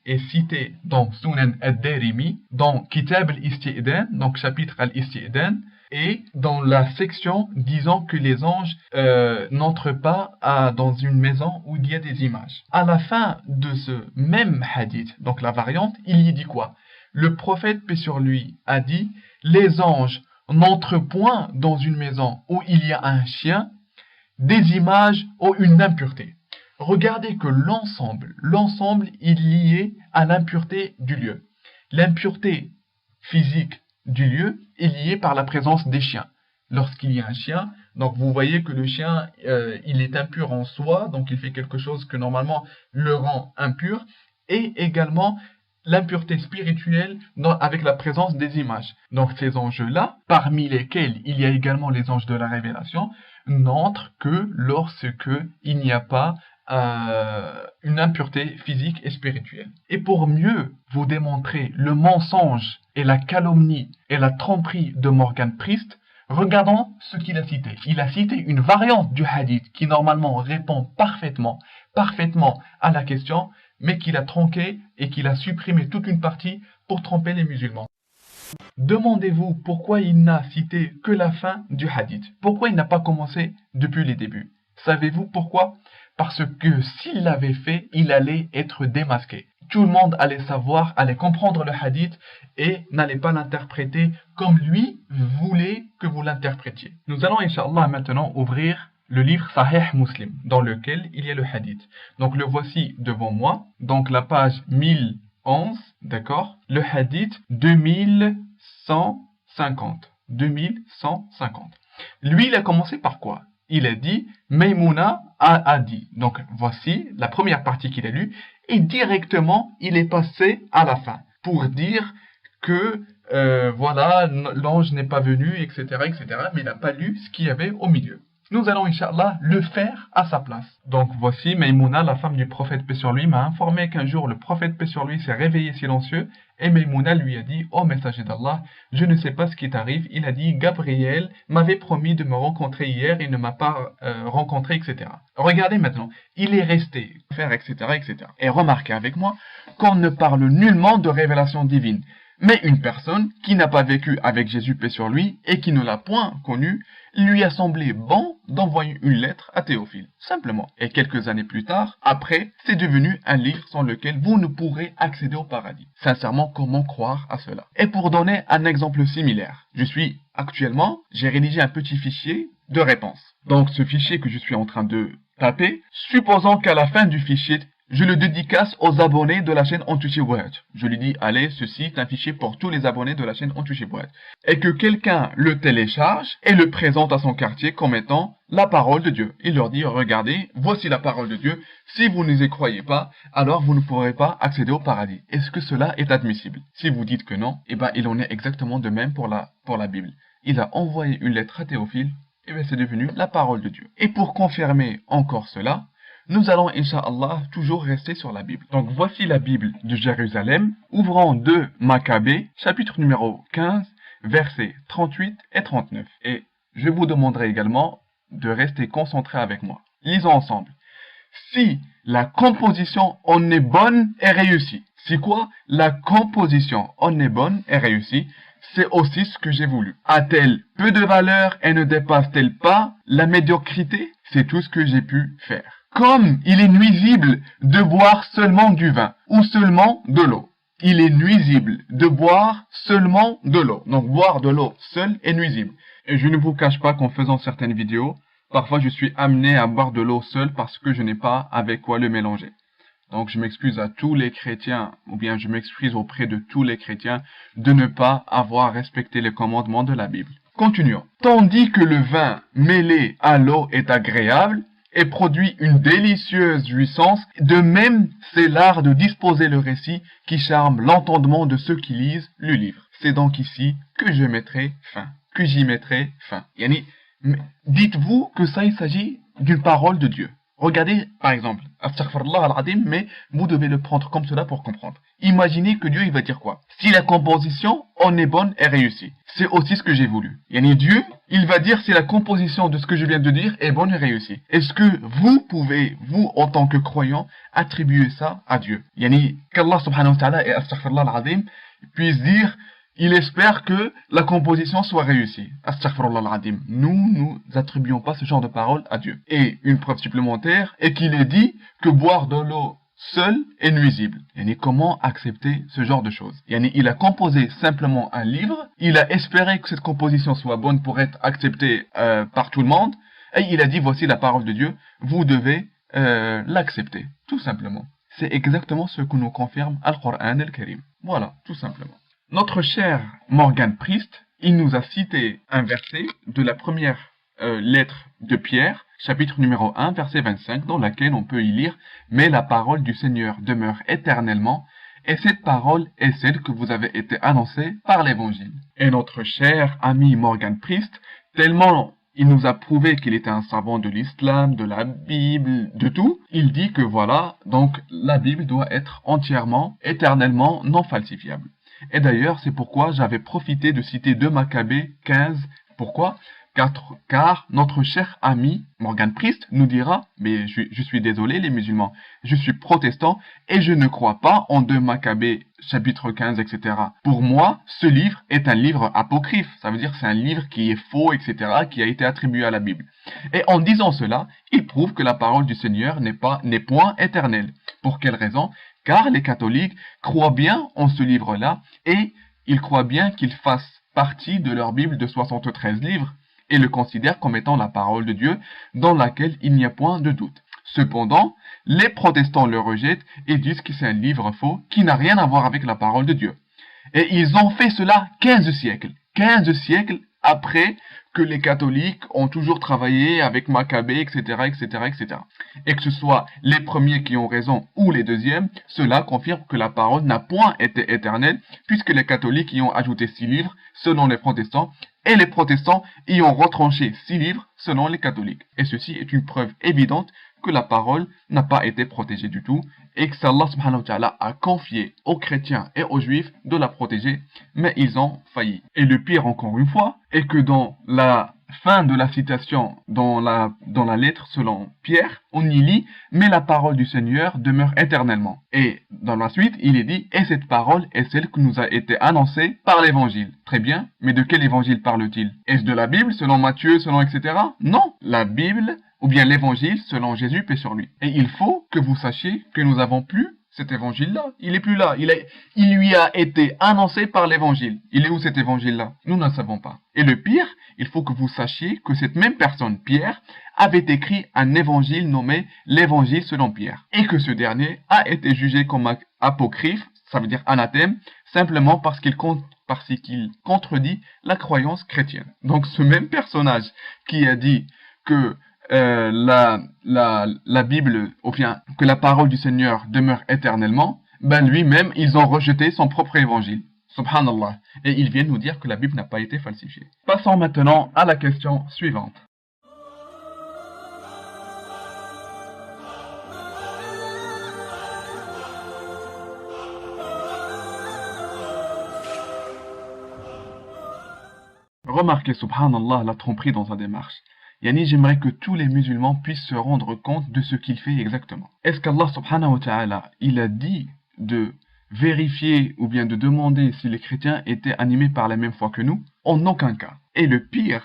A: est cité dans Sunan ad-Darimi, dans Kitab al-Isti'dan, donc chapitre al-Isti'dan, et dans la section disant que les anges n'entrent pas dans une maison où il y a des images. À la fin de ce même hadith, donc la variante, il y dit quoi? Le prophète, paix sur lui, a dit « Les anges n'entrent point dans une maison où il y a un chien, des images ou une impureté. » Regardez que l'ensemble est lié à l'impureté du lieu. L'impureté physique du lieu est liée par la présence des chiens. Lorsqu'il y a un chien, donc vous voyez que le chien, il est impur en soi, donc il fait quelque chose que normalement le rend impur, et également l'impureté spirituelle avec la présence des images. Donc ces anges-là, parmi lesquels il y a également les anges de la révélation, n'entrent que lorsqu'il n'y a pas une impureté physique et spirituelle. Et pour mieux vous démontrer le mensonge et la calomnie et la tromperie de Morgan Priest, regardons ce qu'il a cité. Il a cité une variante du hadith qui normalement répond parfaitement à la question, mais qu'il a tronqué et qu'il a supprimé toute une partie pour tromper les musulmans. Demandez-vous pourquoi il n'a cité que la fin du hadith. Pourquoi il n'a pas commencé depuis les débuts? Savez-vous pourquoi? Parce que s'il l'avait fait, il allait être démasqué. Tout le monde allait savoir, allait comprendre le hadith et n'allait pas l'interpréter comme lui voulait que vous l'interprétiez. Nous allons, incha'Allah, maintenant ouvrir le livre Sahih Muslim, dans lequel il y a le hadith. Donc le voici devant moi, donc la page 1011, d'accord? Le hadith 2150. 2150. Lui, il a commencé par quoi? Il a dit, Maïmouna a dit. Donc voici la première partie qu'il a lue, et directement, il est passé à la fin, pour dire que, voilà, l'ange n'est pas venu, etc., mais il n'a pas lu ce qu'il y avait au milieu. Nous allons, incha'Allah, le faire à sa place. Donc voici, Maïmouna, la femme du prophète paix sur lui, m'a informé qu'un jour le prophète paix sur lui s'est réveillé silencieux et Maïmouna lui a dit « Oh messager d'Allah, je ne sais pas ce qui t'arrive. » Il a dit « Gabriel m'avait promis de me rencontrer hier et ne m'a pas rencontré, etc. » Regardez maintenant, il est resté faire, etc., etc. Et remarquez avec moi qu'on ne parle nullement de révélation divine. Mais une personne qui n'a pas vécu avec Jésus, paix sur lui, et qui ne l'a point connu, lui a semblé bon d'envoyer une lettre à Théophile, simplement. Et quelques années plus tard, après, c'est devenu un livre sans lequel vous ne pourrez accéder au paradis. Sincèrement, comment croire à cela? Et pour donner un exemple similaire, j'ai rédigé un petit fichier de réponse. Donc ce fichier que je suis en train de taper, supposons qu'à la fin du fichier, je le dédicace aux abonnés de la chaîne Antouché Word. Je lui dis, allez, ceci est un fichier pour tous les abonnés de la chaîne Antouché Word. Et que quelqu'un le télécharge et le présente à son quartier comme étant la parole de Dieu. Il leur dit, regardez, voici la parole de Dieu. Si vous ne y croyez pas, alors vous ne pourrez pas accéder au paradis. Est-ce que cela est admissible? Si vous dites que non, eh ben, il en est exactement de même pour la Bible. Il a envoyé une lettre à Théophile, et bien c'est devenu la parole de Dieu. Et pour confirmer encore cela, nous allons, Inch'Allah, toujours rester sur la Bible. Donc voici la Bible de Jérusalem. Ouvrons 2 Maccabées, chapitre numéro 15, versets 38 et 39. Et je vous demanderai également de rester concentré avec moi. Lisons ensemble. Si la composition en est bonne et réussie. Si quoi? La composition en est bonne et réussie. C'est aussi ce que j'ai voulu. A-t-elle peu de valeur et ne dépasse-t-elle pas la médiocrité? C'est tout ce que j'ai pu faire. Comme il est nuisible de boire seulement du vin ou seulement de l'eau. Il est nuisible de boire seulement de l'eau. Donc boire de l'eau seul est nuisible. Et je ne vous cache pas qu'en faisant certaines vidéos, parfois je suis amené à boire de l'eau seul parce que je n'ai pas avec quoi le mélanger. Donc je m'excuse à tous les chrétiens, ou bien je m'excuse auprès de tous les chrétiens de ne pas avoir respecté les commandements de la Bible. Continuons. Tandis que le vin mêlé à l'eau est agréable, et produit une délicieuse jouissance. De même, c'est l'art de disposer le récit qui charme l'entendement de ceux qui lisent le livre. C'est donc ici que j'y mettrai fin. Yani, dites-vous que ça, il s'agit d'une parole de Dieu. Regardez, par exemple, Astaghfirullah al-Azim, mais vous devez le prendre comme cela pour comprendre. Imaginez que Dieu, il va dire quoi? Si la composition en est bonne et réussie. C'est aussi ce que j'ai voulu. Yani Dieu, il va dire si la composition de ce que je viens de dire est bonne et réussie. Est-ce que vous pouvez, vous, en tant que croyant, attribuer ça à Dieu? Yani, qu'Allah subhanahu wa ta'ala et Astaghfirullah al-Azim puissent dire, il espère que la composition soit réussie. Astaghfirullah al-Azim. Nous attribuons pas ce genre de paroles à Dieu. Et une preuve supplémentaire est qu'il est dit que boire de l'eau seul est nuisible. Yani, comment accepter ce genre de choses? Yani, il a composé simplement un livre, il a espéré que cette composition soit bonne pour être acceptée par tout le monde, et il a dit voici la parole de Dieu, vous devez l'accepter, tout simplement. C'est exactement ce que nous confirme Al-Qur'an al-Karim. Voilà, tout simplement. Notre cher Morgan Priest, il nous a cité un verset de la première lettre de Pierre, chapitre numéro 1, verset 25, dans laquelle on peut y lire « Mais la parole du Seigneur demeure éternellement, et cette parole est celle que vous avez été annoncée par l'Évangile. » Et notre cher ami Morgan Priest, tellement il nous a prouvé qu'il était un savant de l'islam, de la Bible, de tout, il dit que voilà, donc la Bible doit être entièrement, éternellement non falsifiable. Et d'ailleurs, c'est pourquoi j'avais profité de citer 2 Maccabées 15. Pourquoi? Car notre cher ami Morgan Priest nous dira, mais je suis désolé les musulmans, je suis protestant et je ne crois pas en 2 Maccabées chapitre 15, etc. Pour moi, ce livre est un livre apocryphe, ça veut dire que c'est un livre qui est faux, etc., qui a été attribué à la Bible. Et en disant cela, il prouve que la parole du Seigneur n'est point éternelle. Pour quelle raison? Car les catholiques croient bien en ce livre-là et ils croient bien qu'il fasse partie de leur Bible de 73 livres et le considèrent comme étant la parole de Dieu dans laquelle il n'y a point de doute. Cependant, les protestants le rejettent et disent que c'est un livre faux qui n'a rien à voir avec la parole de Dieu. Et ils ont fait cela 15 siècles. 15 siècles après que les catholiques ont toujours travaillé avec Maccabée, etc., etc., etc. Et que ce soit les premiers qui ont raison ou les deuxièmes, cela confirme que la parole n'a point été éternelle, puisque les catholiques y ont ajouté 6 livres selon les protestants, et les protestants y ont retranché 6 livres selon les catholiques. Et ceci est une preuve évidente que la parole n'a pas été protégée du tout, et que Allah subhanahu wa ta'ala a confié aux chrétiens et aux juifs de la protéger, mais ils ont failli. Et le pire encore une fois, est que dans la fin de la citation dans la lettre selon Pierre, on y lit « Mais la parole du Seigneur demeure éternellement ». Et dans la suite, il est dit « Et cette parole est celle qui nous a été annoncée par l'évangile ». Très bien, mais de quel évangile parle-t-il? Est-ce de la Bible, selon Matthieu, selon etc. Non, la Bible, ou bien l'évangile selon Jésus, paix sur lui. Et il faut que vous sachiez que nous avons plus cet évangile-là. Il est plus là. Il lui a été annoncé par l'évangile. Il est où cet évangile-là? Nous ne le savons pas. Et le pire, il faut que vous sachiez que cette même personne, Pierre, avait écrit un évangile nommé l'évangile selon Pierre. Et que ce dernier a été jugé comme apocryphe, ça veut dire anathème, simplement parce qu'il contredit la croyance chrétienne. Donc ce même personnage qui a dit que la Bible, ou bien que la parole du Seigneur demeure éternellement, ben lui-même, ils ont rejeté son propre évangile. Subhanallah. Et ils viennent nous dire que la Bible n'a pas été falsifiée. Passons maintenant à la question suivante. Remarquez, subhanallah, la tromperie dans sa démarche. Yani, j'aimerais que tous les musulmans puissent se rendre compte de ce qu'il fait exactement. Est-ce qu'Allah subhanahu wa ta'ala, il a dit de vérifier ou bien de demander si les chrétiens étaient animés par la même foi que nous? En aucun cas. Et le pire,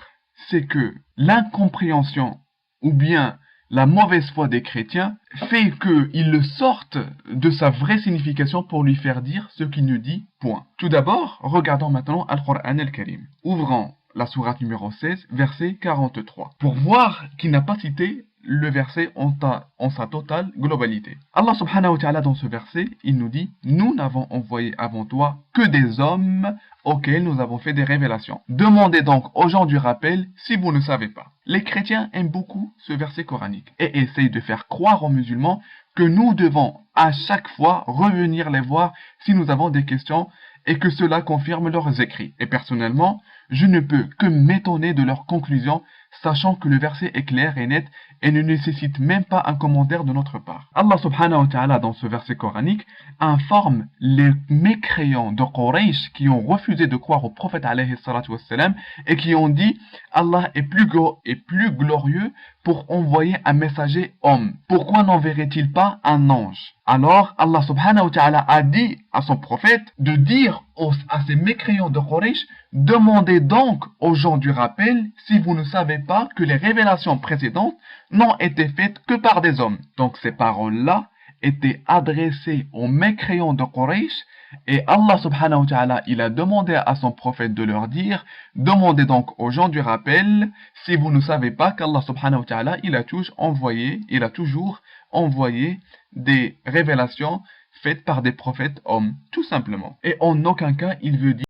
A: c'est que l'incompréhension ou bien la mauvaise foi des chrétiens fait qu'ils le sortent de sa vraie signification pour lui faire dire ce qu'il nous dit, point. Tout d'abord, regardons maintenant Al-Qur'an al-Karim. Ouvrons la sourate numéro 16, verset 43, pour voir qu'il n'a pas cité le verset en sa totale globalité. Allah subhanahu wa ta'ala dans ce verset, il nous dit « Nous n'avons envoyé avant toi que des hommes auxquels nous avons fait des révélations. Demandez donc aux gens du rappel si vous ne savez pas. » Les chrétiens aiment beaucoup ce verset coranique et essayent de faire croire aux musulmans que nous devons à chaque fois revenir les voir si nous avons des questions et que cela confirme leurs écrits. Et personnellement, je ne peux que m'étonner de leurs conclusions, sachant que le verset est clair et net et ne nécessite même pas un commentaire de notre part. Allah subhanahu wa ta'ala dans ce verset coranique informe les mécréants de Quraysh qui ont refusé de croire au prophète alayhi salatu wassalam et qui ont dit Allah est plus glorieux pour envoyer un messager homme. Pourquoi n'enverrait-il pas un ange? Alors Allah subhanahu wa ta'ala a dit à son prophète de dire à ces mécréants de Quraysh, demandez donc aux gens du rappel si vous ne savez pas que les révélations précédentes n'ont été faites que par des hommes. Donc ces paroles-là étaient adressées aux mécréants de Quraysh et Allah subhanahu wa ta'ala il a demandé à son prophète de leur dire demandez donc aux gens du rappel si vous ne savez pas qu'Allah subhanahu wa ta'ala il a toujours envoyé des révélations faites par des prophètes hommes, tout simplement. Et en aucun cas il veut dire